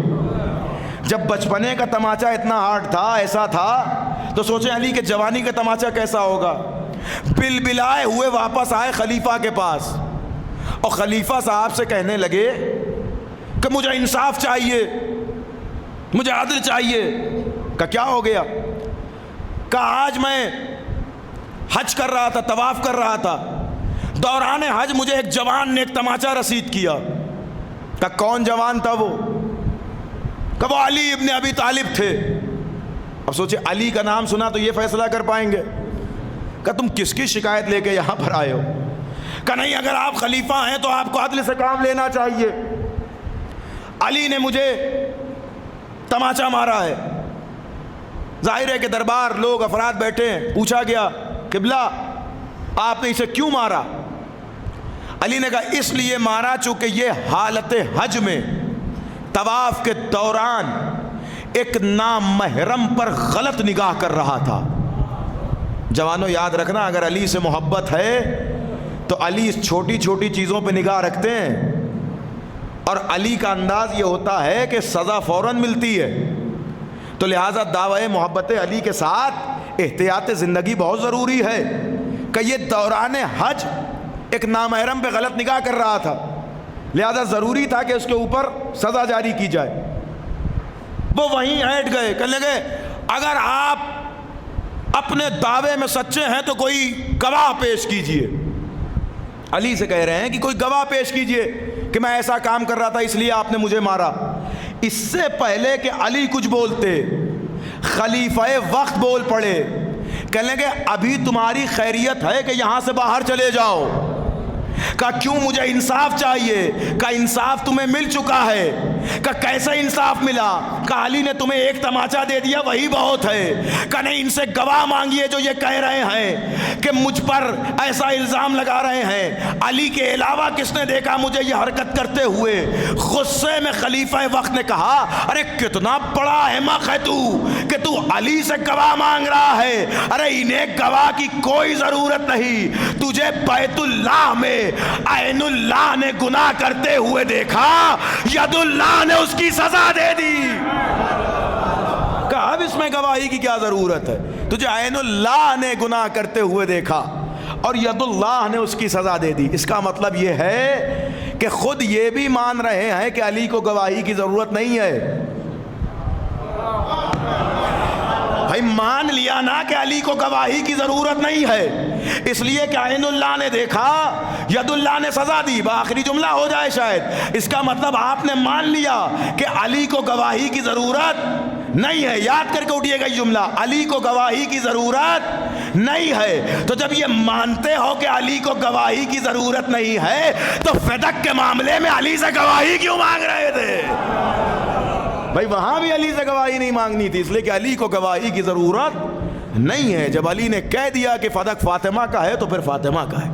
جب بچپنے کا تماچا اتنا ہارڈ تھا, ایسا تھا, تو سوچیں علی کے جوانی کا تماچا کیسا ہوگا. بلبلائے ہوئے واپس آئے خلیفہ کے پاس, اور خلیفہ صاحب سے کہنے لگے کہ مجھے انصاف چاہیے, مجھے عدل چاہیے. کہ کیا ہو گیا؟ کہ آج میں حج کر رہا تھا, طواف کر رہا تھا, دوران حج مجھے ایک جوان نے ایک تماچا رسید کیا. کہ کون جوان تھا وہ؟ کہ وہ علی ابن ابی طالب تھے. اب سوچے علی کا نام سنا تو یہ فیصلہ کر پائیں گے کہ تم کس کی شکایت لے کے یہاں پر آئے ہو. کہ نہیں, اگر آپ خلیفہ ہیں تو آپ کو عدل سے کام لینا چاہیے. علی نے مجھے تماچا مارا ہے. ظاہر ہے کہ دربار لوگ افراد بیٹھے ہیں. پوچھا گیا قبلہ آپ نے اسے کیوں مارا؟ علی نے کہا اس لیے مارا چونکہ یہ حالت حج میں طواف کے دوران ایک نامحرم پر غلط نگاہ کر رہا تھا. جوانوں یاد رکھنا, اگر علی سے محبت ہے تو علی اس چھوٹی چھوٹی چیزوں پہ نگاہ رکھتے ہیں, اور علی کا انداز یہ ہوتا ہے کہ سزا فوراً ملتی ہے. تو لہٰذا دعوی محبت علی کے ساتھ احتیاط زندگی بہت ضروری ہے. کہ یہ دوران حج ایک نامحرم پہ غلط نگاہ کر رہا تھا, لہذا ضروری تھا کہ اس کے اوپر سزا جاری کی جائے. وہ وہیں ہٹ گئے, کہنے لگے اگر آپ اپنے دعوے میں سچے ہیں تو کوئی گواہ پیش کیجئے. علی سے کہہ رہے ہیں کہ کوئی گواہ پیش کیجئے کہ میں ایسا کام کر رہا تھا اس لیے آپ نے مجھے مارا. اس سے پہلے کہ علی کچھ بولتے, خلیفہ وقت بول پڑے, کہنے لگے ابھی تمہاری خیریت ہے کہ یہاں سے باہر چلے جاؤ. کہا کیوں؟ مجھے انصاف چاہیے. کہا انصاف تمہیں مل چکا ہے. کہا کیسے انصاف ملا؟ کہا علی نے تمہیں ایک تماچا دے دیا وہی بہت ہے. کہا نہیں, ان سے گواہ مانگیے جو یہ کہہ رہے ہیں کہ مجھ پر ایسا الزام لگا رہے ہیں. علی کے علاوہ کس نے دیکھا مجھے یہ حرکت کرتے ہوئے؟ غصے میں خلیفہ وقت نے کہا ارے کتنا بڑا احمق ہے تو کہ تو علی سے گواہ مانگ رہا ہے. ارے انہیں گواہ کی کوئی ضرورت نہیں, تجھے بیت اللہ میں عین اللہ نے گناہ کرتے ہوئے دیکھا, ید اللہ نے اس کی سزا دے دی. کہا اب اس میں گواہی کی کیا ضرورت ہے؟ تجھے عین اللہ نے گناہ کرتے ہوئے دیکھا اور ید اللہ نے اس کی سزا دے دی. اس کا مطلب یہ ہے کہ خود یہ بھی مان رہے ہیں کہ علی کو گواہی کی ضرورت نہیں ہے. بھائی مان لیا نا کہ علی کو گواہی کی ضرورت نہیں ہے, اس لیے کہ عین اللہ نے دیکھا, ید اللہ نے سزا دی. آخری جملہ ہو جائے شاید. اس کا مطلب آپ نے مان لیا کہ علی کو گواہی کی ضرورت نہیں ہے. یاد کر کے اٹھیے گا یہ جملہ, علی کو گواہی کی ضرورت نہیں ہے. تو جب یہ مانتے ہو کہ علی کو گواہی کی ضرورت نہیں ہے تو فدق کے معاملے میں علی سے گواہی کیوں مانگ رہے تھے؟ بھائی وہاں بھی علی سے گواہی نہیں مانگنی تھی, اس لیے کہ علی کو گواہی کی ضرورت نہیں ہے. جب علی نے کہہ دیا کہ فدق فاطمہ کا ہے تو پھر فاطمہ کا ہے,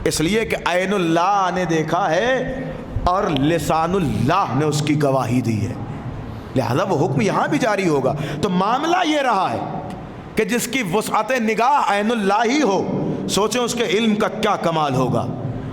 اس لیے کہ عین اللہ نے دیکھا ہے اور لسان اللہ نے اس کی گواہی دی ہے, لہذا وہ حکم یہاں بھی جاری ہوگا. تو معاملہ یہ رہا ہے کہ جس کی وسعت نگاہ عین اللہ ہی ہو, سوچیں اس کے علم کا کیا کمال ہوگا,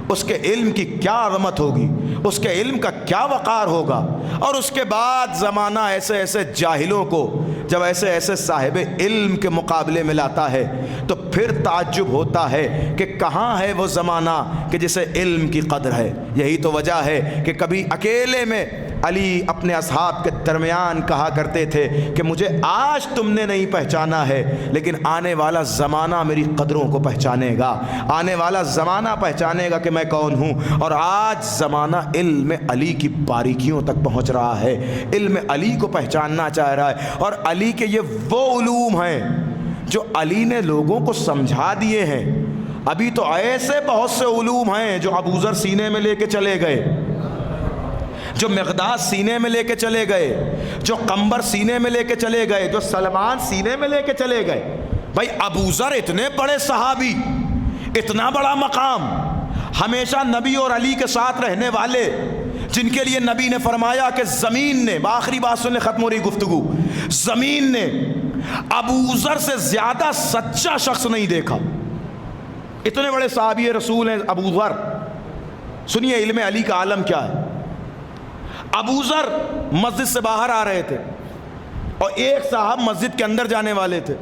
اس کے علم کی کیا عظمت ہوگی, اس کے علم کا کیا وقار ہوگا. اور اس کے بعد زمانہ ایسے ایسے جاہلوں کو جب ایسے ایسے صاحب علم کے مقابلے میں لاتا ہے تو پھر تعجب ہوتا ہے کہ کہاں ہے وہ زمانہ کہ جسے علم کی قدر ہے. یہی تو وجہ ہے کہ کبھی اکیلے میں علی اپنے اصحاب کے درمیان کہا کرتے تھے کہ مجھے آج تم نے نہیں پہچانا ہے لیکن آنے والا زمانہ میری قدروں کو پہچانے گا, آنے والا زمانہ پہچانے گا کہ میں کون ہوں. اور آج زمانہ علم علی کی باریکیوں تک پہنچ رہا ہے, علم علی کو پہچاننا چاہ رہا ہے. اور علی کے یہ وہ علوم ہیں جو علی نے لوگوں کو سمجھا دیے ہیں, ابھی تو ایسے بہت سے علوم ہیں جو ابو ذر سینے میں لے کے چلے گئے، جو مقداد سینے میں لے کے چلے گئے، جو قمبر سینے میں لے کے چلے گئے، جو سلمان سینے میں لے کے چلے گئے۔ بھائی ابو ذر اتنے بڑے صحابی، اتنا بڑا مقام، ہمیشہ نبی اور علی کے ساتھ رہنے والے، جن کے لیے نبی نے فرمایا کہ زمین نے، آخری بات سننے ختم ہو رہی گفتگو، زمین نے ابو ذر سے زیادہ سچا شخص نہیں دیکھا۔ اتنے بڑے صحابی رسول ہیں ابو ذر۔ سنیے علم علی کا عالم کیا ہے۔ ابو ذر مسجد سے باہر آ رہے تھے اور ایک صاحب مسجد کے اندر جانے والے تھے،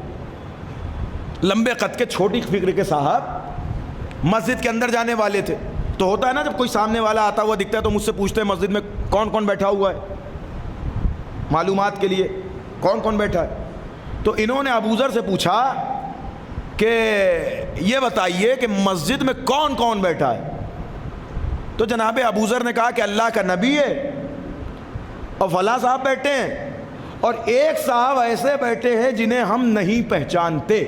لمبے قد کے چھوٹی فکر کے صاحب مسجد کے اندر جانے والے تھے۔ تو ہوتا ہے نا جب کوئی سامنے والا آتا ہوا دکھتا ہے تو مجھ سے پوچھتے ہیں مسجد میں کون کون بیٹھا ہوا ہے، معلومات کے لیے کون کون بیٹھا ہے۔ تو انہوں نے ابو ذر سے پوچھا کہ یہ بتائیے کہ مسجد میں کون کون بیٹھا ہے۔ تو جناب ابو ذر نے کہا کہ اللہ کا نبی ہے اور فلاں صاحب بیٹھے ہیں اور ایک صاحب ایسے بیٹھے ہیں جنہیں ہم نہیں پہچانتے۔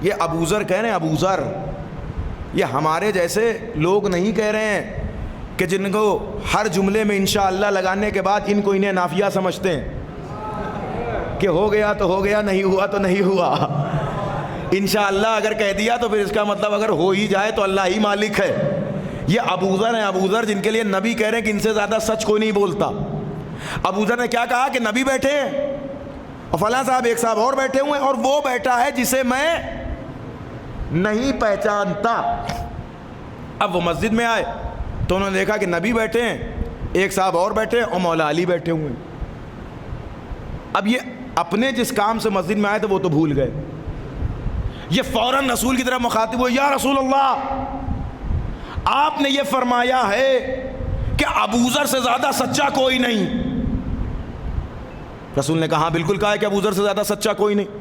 یہ ابو ذر کہہ رہے ہیں، ابو ذر، یہ ہمارے جیسے لوگ نہیں کہہ رہے ہیں کہ جن کو ہر جملے میں انشاءاللہ لگانے کے بعد ان کو انہیں نافیہ سمجھتے ہیں کہ ہو گیا تو ہو گیا، نہیں ہوا تو نہیں ہوا۔ انشاءاللہ اگر کہہ دیا تو پھر اس کا مطلب اگر ہو ہی جائے تو اللہ ہی مالک ہے۔ یہ ابو ذر ہیں، ابو ذر جن کے لیے نبی کہہ رہے ہیں کہ ان سے زیادہ سچ کوئی نہیں بولتا۔ ابو ذر نے کیا کہا کہ نبی بیٹھے ہیں اور فلاں صاحب ایک صاحب اور بیٹھے ہوئے ہیں اور وہ بیٹھا ہے جسے میں نہیں پہچانتا۔ اب وہ مسجد میں آئے تو انہوں نے دیکھا کہ نبی بیٹھے ہیں، ایک صاحب اور بیٹھے ہیں اور مولا علی بیٹھے ہوئے ہیں۔ اب یہ اپنے جس کام سے مسجد میں آئے تھے وہ تو بھول گئے، یہ فوراً رسول کی طرف مخاطب ہوئے، یا رسول اللہ، آپ نے یہ فرمایا ہے کہ ابو ذر سے زیادہ سچا کوئی نہیں۔ رسول نے کہا ہاں بالکل کہا ہے کہ ابو ذر سے زیادہ سچا کوئی نہیں۔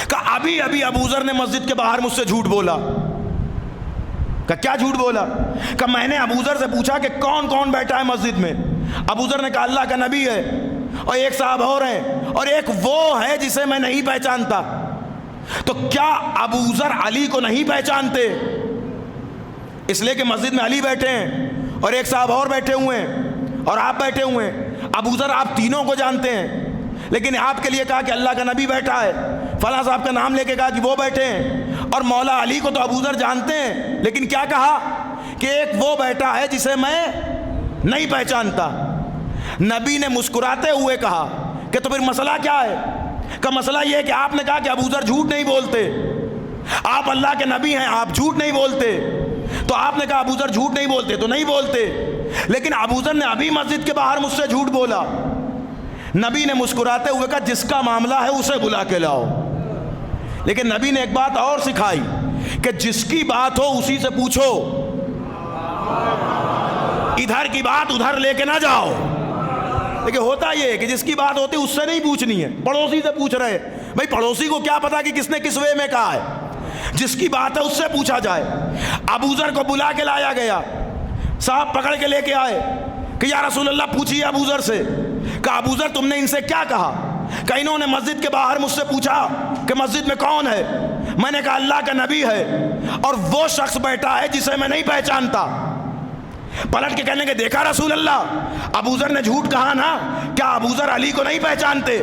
کہا ابھی ابھی ابو ذر نے مسجد کے باہر مجھ سے جھوٹ بولا۔ کہا کیا جھوٹ بولا؟ کہا میں نے ابو ذر سے پوچھا کہ کون کون بیٹھا ہے مسجد میں۔ ابو ذر نے کہا اللہ کا نبی ہے اور ایک صاحب اور ہیں اور ایک وہ ہے جسے میں نہیں پہچانتا۔ تو کیا ابو ذر علی کو نہیں پہچانتے؟ اس لیے کہ مسجد میں علی بیٹھے ہیں اور ایک صاحب اور بیٹھے ہوئے ہیں اور آپ بیٹھے ہوئے ہیں۔ ابو ذر آپ تینوں کو جانتے ہیں، لیکن آپ کے لیے کہا کہ اللہ کا نبی بیٹھا ہے، فلاں صاحب کا نام لے کے کہا کہ وہ بیٹھے ہیں، اور مولا علی کو تو ابو ذر جانتے ہیں، لیکن کیا کہا کہ ایک وہ بیٹھا ہے جسے میں نہیں پہچانتا۔ نبی نے مسکراتے ہوئے کہا کہ تو پھر مسئلہ کیا ہے؟ کہ مسئلہ یہ ہے کہ آپ نے کہا کہ ابو ذر جھوٹ نہیں بولتے، آپ اللہ کے نبی ہیں، آپ جھوٹ نہیں بولتے۔ تو آپ نے کہا ابو ذر جھوٹ نہیں بولتے تو نہیں بولتے، لیکن ابو ذر نے ابھی مسجد کے باہر مجھ سے جھوٹ بولا۔ نبی نے مسکراتے ہوئے کہا جس کا معاملہ ہے اسے بلا کے لاؤ۔ لیکن نبی نے ایک بات اور سکھائی کہ جس کی بات ہو اسی سے پوچھو، ادھر کی بات ادھر لے کے نہ جاؤ۔ لیکن ہوتا یہ ہے کہ جس کی بات ہوتی اس سے نہیں پوچھنی ہے، پڑوسی سے پوچھ رہے ہیں۔ بھائی پڑوسی کو کیا پتا کہ کس نے کس وے میں کہا ہے، جس کی بات ہے اس سے پوچھا جائے۔ ابو ذر کو بلا کے لایا گیا، صاحب پکڑ کے لے کے آئے کہ یا رسول اللہ پوچھیے ابو ذر سے۔ کہا ابو ذر تم نے ان سے کیا کہا؟ کہ انہوں نے مسجد کے باہر مجھ سے پوچھا کہ مسجد میں کون ہے، میں نے کہا اللہ کا نبی ہے اور وہ شخص بیٹھا ہے جسے میں نہیں پہچانتا۔ پلٹ کے کہنے کے دیکھا رسول اللہ ابو ذر نے جھوٹ کہا نا، کیا ابو ذر علی کو نہیں پہچانتے؟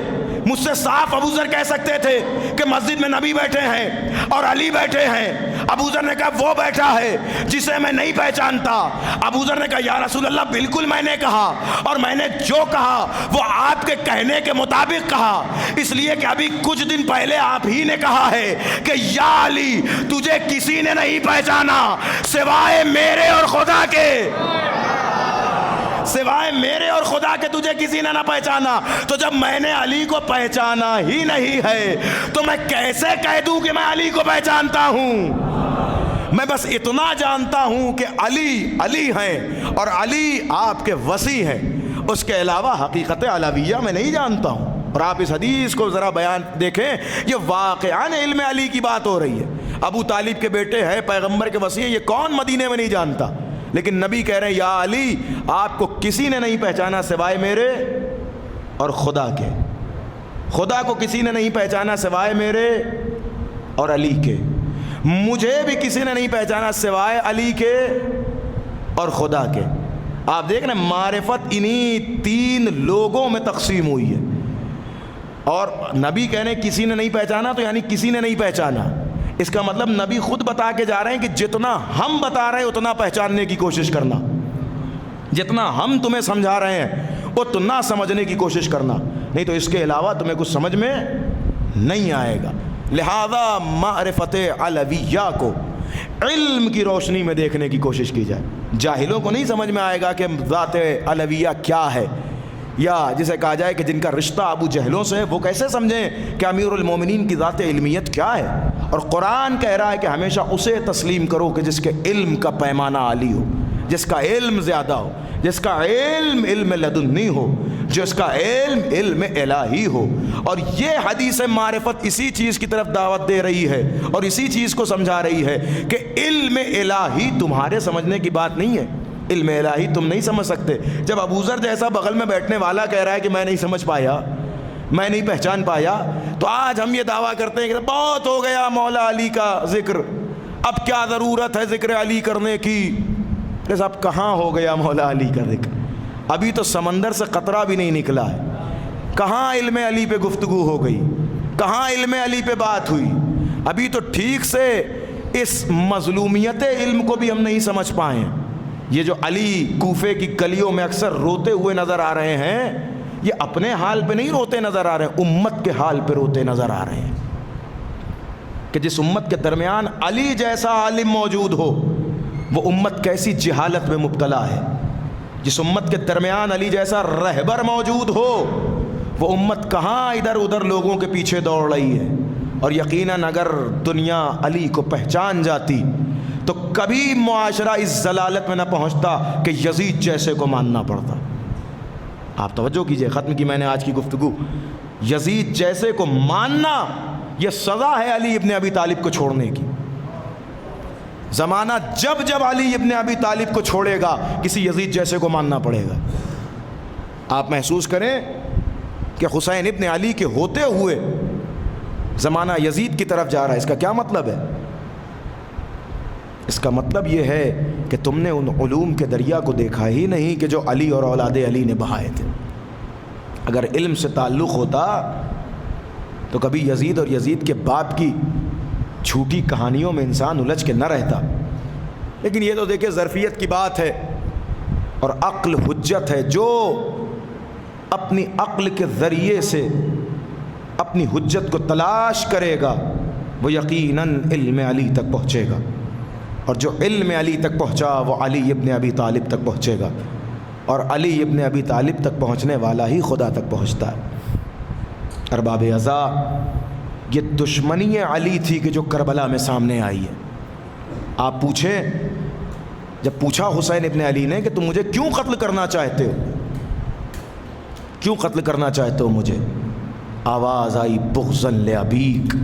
مجھ سے صاف ابو ذر کہہ سکتے تھے کہ مسجد میں نبی بیٹھے ہیں اور علی بیٹھے ہیں۔ ابو ذر نے کہا وہ بیٹھا ہے جسے میں نہیں پہچانتا۔ ابو ذر نے کہا یا رسول اللہ بالکل میں نے کہا، اور میں نے جو کہا وہ آپ کے کہنے کے مطابق کہا، اس لیے کہ ابھی کچھ دن پہلے آپ ہی نے کہا ہے کہ یا علی تجھے کسی نے نہیں پہچانا سوائے میرے اور خدا کے، سوائے میرے اور خدا کے تجھے کسی نے نہ پہچانا۔ تو جب میں نے علی کو پہچانا ہی نہیں ہے تو میں کیسے کہہ دوں کہ میں علی کو پہچانتا ہوں؟ میں بس اتنا جانتا ہوں کہ علی علی ہیں اور علی آپ کے وصی ہیں، اس کے علاوہ حقیقت علویہ میں نہیں جانتا ہوں۔ اور آپ اس حدیث کو ذرا بیان دیکھیں، یہ واقعاً علم علی کی بات ہو رہی ہے۔ ابو طالب کے بیٹے ہیں، پیغمبر کے وصی ہیں، یہ کون مدینے میں نہیں جانتا؟ لیکن نبی کہہ رہے ہیں یا علی آپ کو کسی نے نہیں پہچانا سوائے میرے اور خدا کے، خدا کو کسی نے نہیں پہچانا سوائے میرے اور علی کے۔ مجھے بھی کسی نے نہیں پہچانا سوائے علی کے اور خدا کے۔ آپ دیکھ رہے ہیں معرفت انہی 3 لوگوں میں تقسیم ہوئی ہے، اور نبی کہنے کسی نے نہیں پہچانا تو یعنی کسی نے نہیں پہچانا، اس کا مطلب نبی خود بتا کے جا رہے ہیں کہ جتنا ہم بتا رہے ہیں اتنا پہچاننے کی کوشش کرنا، جتنا ہم تمہیں سمجھا رہے ہیں اتنا سمجھنے کی کوشش کرنا، نہیں تو اس کے علاوہ تمہیں کچھ سمجھ میں نہیں آئے گا۔ لہذا معرفت علویہ کو علم کی روشنی میں دیکھنے کی کوشش کی جائے۔ جاہلوں کو نہیں سمجھ میں آئے گا کہ ذات علویہ کیا ہے، یا جسے کہا جائے کہ جن کا رشتہ ابو جہلوں سے ہے، وہ کیسے سمجھیں کہ امیر المومنین کی ذات علمیت کیا ہے۔ اور قرآن کہہ رہا ہے کہ ہمیشہ اسے تسلیم کرو کہ جس کے علم کا پیمانہ عالی ہو، جس کا علم زیادہ ہو، جس کا علم علم لدنی ہو، جس کا علم علم الہی ہو۔ اور یہ حدیث معرفت اسی چیز کی طرف دعوت دے رہی ہے اور اسی چیز کو سمجھا رہی ہے کہ علم الہی تمہارے سمجھنے کی بات نہیں ہے، علم الہی تم نہیں سمجھ سکتے۔ جب ابوذر جیسا بغل میں بیٹھنے والا کہہ رہا ہے کہ میں نہیں سمجھ پایا، میں نہیں پہچان پایا، تو آج ہم یہ دعویٰ کرتے ہیں کہ بہت ہو گیا مولا علی کا ذکر، اب کیا ضرورت ہے ذکر علی کرنے کی۔ کہ صاحب کہاں ہو گیا مولا علی کا ذکر؟ ابھی تو سمندر سے قطرہ بھی نہیں نکلا ہے، کہاں علم علی پہ گفتگو ہو گئی، کہاں علم علی پہ بات ہوئی؟ ابھی تو ٹھیک سے اس مظلومیت علم کو بھی ہم نہیں سمجھ پائے ہیں۔ یہ جو علی کوفے کی گلیوں میں اکثر روتے ہوئے نظر آ رہے ہیں، یہ اپنے حال پہ نہیں روتے نظر آ رہے ہیں، امت کے حال پہ روتے نظر آ رہے ہیں کہ جس امت کے درمیان علی جیسا عالم موجود ہو وہ امت کیسی جہالت میں مبتلا ہے، جس امت کے درمیان علی جیسا رہبر موجود ہو وہ امت کہاں ادھر ادھر لوگوں کے پیچھے دوڑ رہی ہے۔ اور یقیناً اگر دنیا علی کو پہچان جاتی تو کبھی معاشرہ اس ضلالت میں نہ پہنچتا کہ یزید جیسے کو ماننا پڑتا۔ آپ توجہ کیجئے، ختم کی میں نے آج کی گفتگو، یزید جیسے کو ماننا یہ سزا ہے علی ابن ابی طالب کو چھوڑنے کی۔ زمانہ جب جب علی ابن ابی طالب کو چھوڑے گا کسی یزید جیسے کو ماننا پڑے گا۔ آپ محسوس کریں کہ حسین ابن علی کے ہوتے ہوئے زمانہ یزید کی طرف جا رہا ہے، اس کا کیا مطلب ہے؟ اس کا مطلب یہ ہے کہ تم نے ان علوم کے دریا کو دیکھا ہی نہیں کہ جو علی اور اولاد علی نے بہائے تھے۔ اگر علم سے تعلق ہوتا تو کبھی یزید اور یزید کے باپ کی جھوٹی کہانیوں میں انسان الجھ کے نہ رہتا۔ لیکن یہ تو دیکھیں ظرفیت کی بات ہے اور عقل حجت ہے، جو اپنی عقل کے ذریعے سے اپنی حجت کو تلاش کرے گا وہ یقیناً علم علی تک پہنچے گا، اور جو علم علی تک پہنچا وہ علی ابن ابی طالب تک پہنچے گا، اور علی ابن ابی طالب تک پہنچنے والا ہی خدا تک پہنچتا ہے۔ ارباب عزا، یہ دشمنی علی تھی کہ جو کربلا میں سامنے آئی ہے۔ آپ پوچھیں، جب پوچھا حسین ابن علی نے کہ تم مجھے کیوں قتل کرنا چاہتے ہو، کیوں قتل کرنا چاہتے ہو مجھے، آواز آئی بغضا لابیک،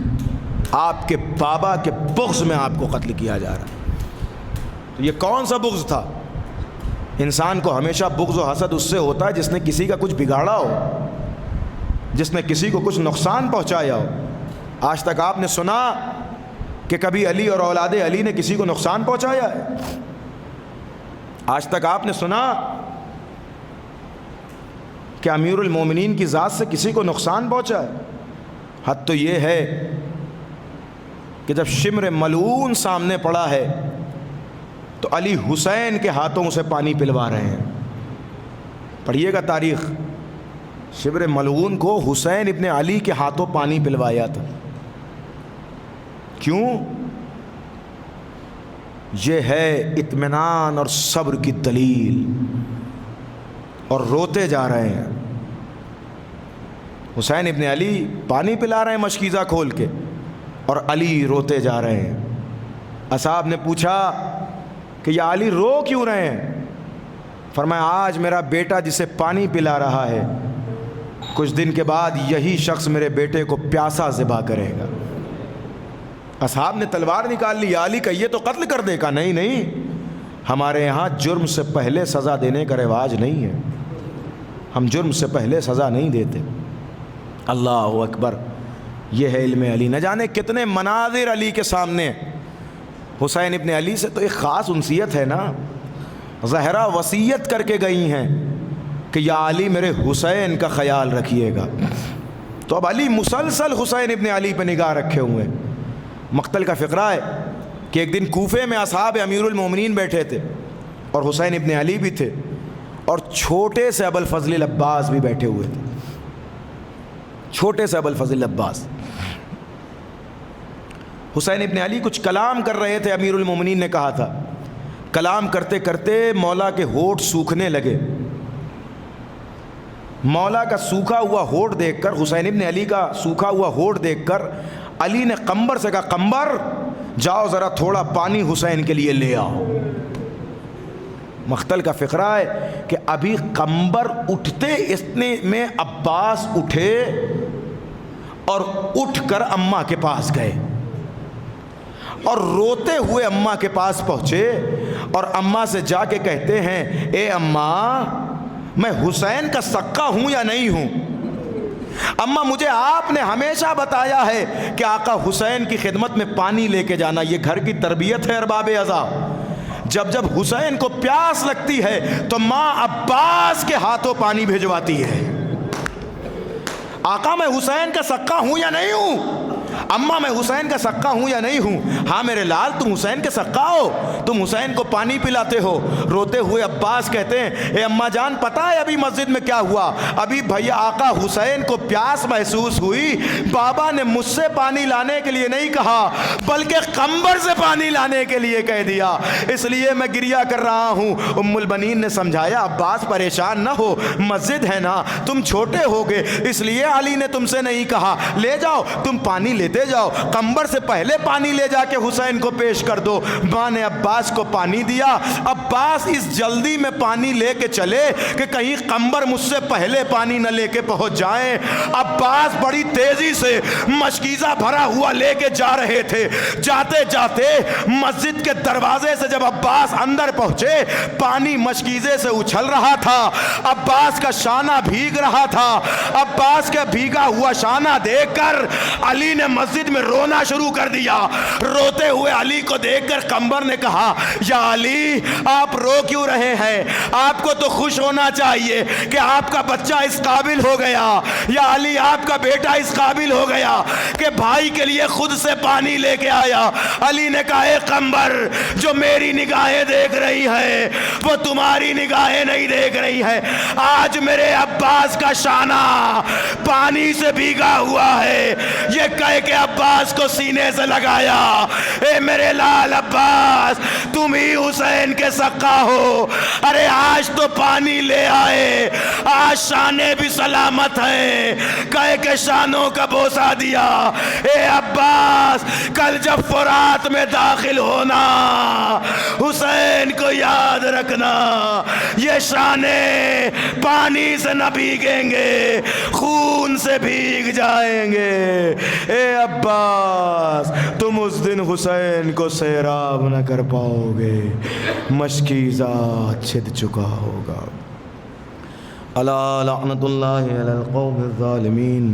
آپ کے بابا کے بغض میں آپ کو قتل کیا جا رہا ہے۔ تو یہ کون سا بغض تھا؟ انسان کو ہمیشہ بغض و حسد اس سے ہوتا ہے جس نے کسی کا کچھ بگاڑا ہو، جس نے کسی کو کچھ نقصان پہنچایا ہو۔ آج تک آپ نے سنا کہ کبھی علی اور اولاد علی نے کسی کو نقصان پہنچایا ہے؟ آج تک آپ نے سنا کہ امیر المومنین کی ذات سے کسی کو نقصان پہنچا ہے؟ حد تو یہ ہے کہ جب شمر ملعون سامنے پڑا ہے تو علی حسین کے ہاتھوں سے پانی پلوا رہے ہیں۔ پڑھیے گا تاریخ، شمر ملعون کو حسین ابن علی کے ہاتھوں پانی پلوایا تھا۔ کیوں؟ یہ ہے اطمینان اور صبر کی دلیل، اور روتے جا رہے ہیں۔ حسین ابن علی پانی پلا رہے ہیں مشکیزہ کھول کے، اور علی روتے جا رہے ہیں۔ اصحاب نے پوچھا کہ یا علی رو کیوں رہے ہیں؟ فرمایا آج میرا بیٹا جسے پانی پلا رہا ہے، کچھ دن کے بعد یہی شخص میرے بیٹے کو پیاسا ذبح کرے گا۔ اصحاب نے تلوار نکال لی، یا علی کہیے تو قتل کر دے گا۔ نہیں نہیں، ہمارے یہاں جرم سے پہلے سزا دینے کا رواج نہیں ہے، ہم جرم سے پہلے سزا نہیں دیتے۔ اللہ اکبر، یہ ہے علم علی۔ نہ جانے کتنے مناظر علی کے سامنے، حسین ابن علی سے تو ایک خاص انسیت ہے نا. زہرا وصیت کر کے گئی ہیں کہ یا علی میرے حسین کا خیال رکھیے گا. تو اب علی مسلسل حسین ابن علی پہ نگاہ رکھے ہوئے. مقتل کا فقرہ ہے کہ ایک دن کوفے میں اصحاب امیر المومنین بیٹھے تھے اور حسین ابن علی بھی تھے اور چھوٹے سے ابوالفضل العباس بھی بیٹھے ہوئے تھے. چھوٹے سے ابوالفضل العباس. حسین ابن علی کچھ کلام کر رہے تھے. امیر المومنین نے کہا تھا. کلام کرتے کرتے مولا کے ہونٹ سوکھنے لگے. مولا کا سوکھا ہوا ہونٹ دیکھ کر, حسین ابن علی کا سوکھا ہوا ہونٹ دیکھ کر علی نے قمبر سے کہا, قمبر جاؤ ذرا تھوڑا پانی حسین کے لیے لے آؤ. مقتل کا فقرہ ہے کہ ابھی قمبر اٹھتے اتنے میں عباس اٹھے اور اٹھ کر اماں کے پاس گئے اور روتے ہوئے اماں کے پاس پہنچے اور اماں سے جا کے کہتے ہیں, اے اماں میں حسین کا سقہ ہوں یا نہیں ہوں؟ اماں مجھے آپ نے ہمیشہ بتایا ہے کہ آقا حسین کی خدمت میں پانی لے کے جانا, یہ گھر کی تربیت ہے ارباب ازا. جب جب حسین کو پیاس لگتی ہے تو ماں عباس کے ہاتھوں پانی بھیجواتی ہے. آقا میں حسین کا سقہ ہوں یا نہیں ہوں؟ اماں میں حسین کا سقہ ہوں یا نہیں ہوں؟ ہاں میرے لال تم حسین کے سقہ ہو, تم حسین کو پانی پلاتے ہو. روتے ہوئے عباس کہتے ہیں, اے اماں جان پتہ ہے ابھی مسجد میں کیا ہوا؟ ابھی بھیا آقا حسین کو پیاس محسوس ہوئی, بابا نے مجھ سے پانی لانے کے لیے نہیں کہا بلکہ قمبر سے پانی لانے کے لیے کہہ دیا, اس لیے میں گریہ کر رہا ہوں. ام البنین نے سمجھایا, عباس پریشان نہ ہو, مسجد ہے نا, تم چھوٹے ہوگے اس لیے علی نے تم سے نہیں کہا, لے جاؤ تم پانی لیتے جاؤ, قمبر سے پہلے پانی لے جا کے حسین کو پیش کر دو. ماں نے عباس کو پانی دیا. عباس اس جلدی میں پانی لے کے چلے کہ کہیں قمبر مجھ سے پہلے پانی نہ لے کے پہنچ جائیں. عباس بڑی تیزی سے مشکیزہ بھرا ہوا لے کے جا رہے تھے. جاتے جاتے مسجد کے دروازے سے جب عباس اندر پہنچے, پانی مشکیزے سے اچھل رہا تھا, عباس کا شانہ بھیگ رہا تھا. عباس کا بھیگا ہوا شانہ دیکھ کر علی نے مسجد میں رونا شروع کر دیا. روتے ہوئے علی کو دیکھ کر قمبر نے کہا, یا علی آپ رو کیوں رہے ہیں؟ آپ کو تو خوش ہونا چاہیے کہ آپ کا بچہ اس قابل ہو گیا. یا علی آپ کا بیٹا اس قابل ہو گیا کہ بھائی کے لیے خود سے پانی لے کے آیا. علی نے کہا, اے قمبر جو میری نگاہیں دیکھ رہی ہے وہ تمہاری نگاہیں نہیں دیکھ رہی ہے. آج میرے عباس کا شانہ پانی سے بھیگا ہوا ہے. یہ کہہ کے عباس کو سینے سے لگایا, اے میرے لال عباس تم ہی حسین کے سقہ ہو. ارے آج تو پانی لے آئے, آج شانے بھی سلامت ہیں. کہہ کے شانوں کا بوسہ دیا. اے عباس کل جب فرات میں داخل ہونا حسین کو یاد رکھنا, یہ شانے پانی سے نہ بھیگیں گے, خون سے بھیگ جائیں گے. اے عباس تم اس دن حسین کو سیراب نہ کر پاؤ گے, مشکیزہ چھد چکا ہوگا. الا لعنت اللہ علی القوم الظالمین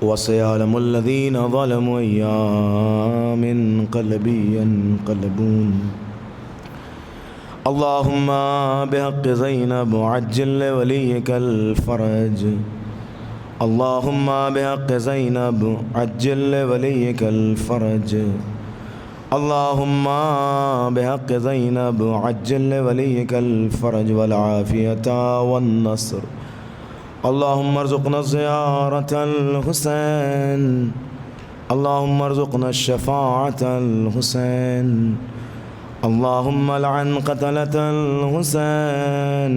وسيعلم الذين ظلموا أيّ منقلب ينقلبون. اللهم بحق زينب عجل لوليك الفرج. اللهم بحق زينب عجل لوليك الفرج. اللهم بحق زينب عجل لوليك الفرج والعافية والنصر. اللهم ارزقنا زيارة الحسين. اللهم ارزقنا الشفاعة الحسين. اللهم لعن قتلة الحسين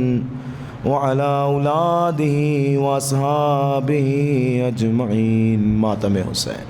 وعلى أولاده وأصحابه أجمعين. ماتم حسین.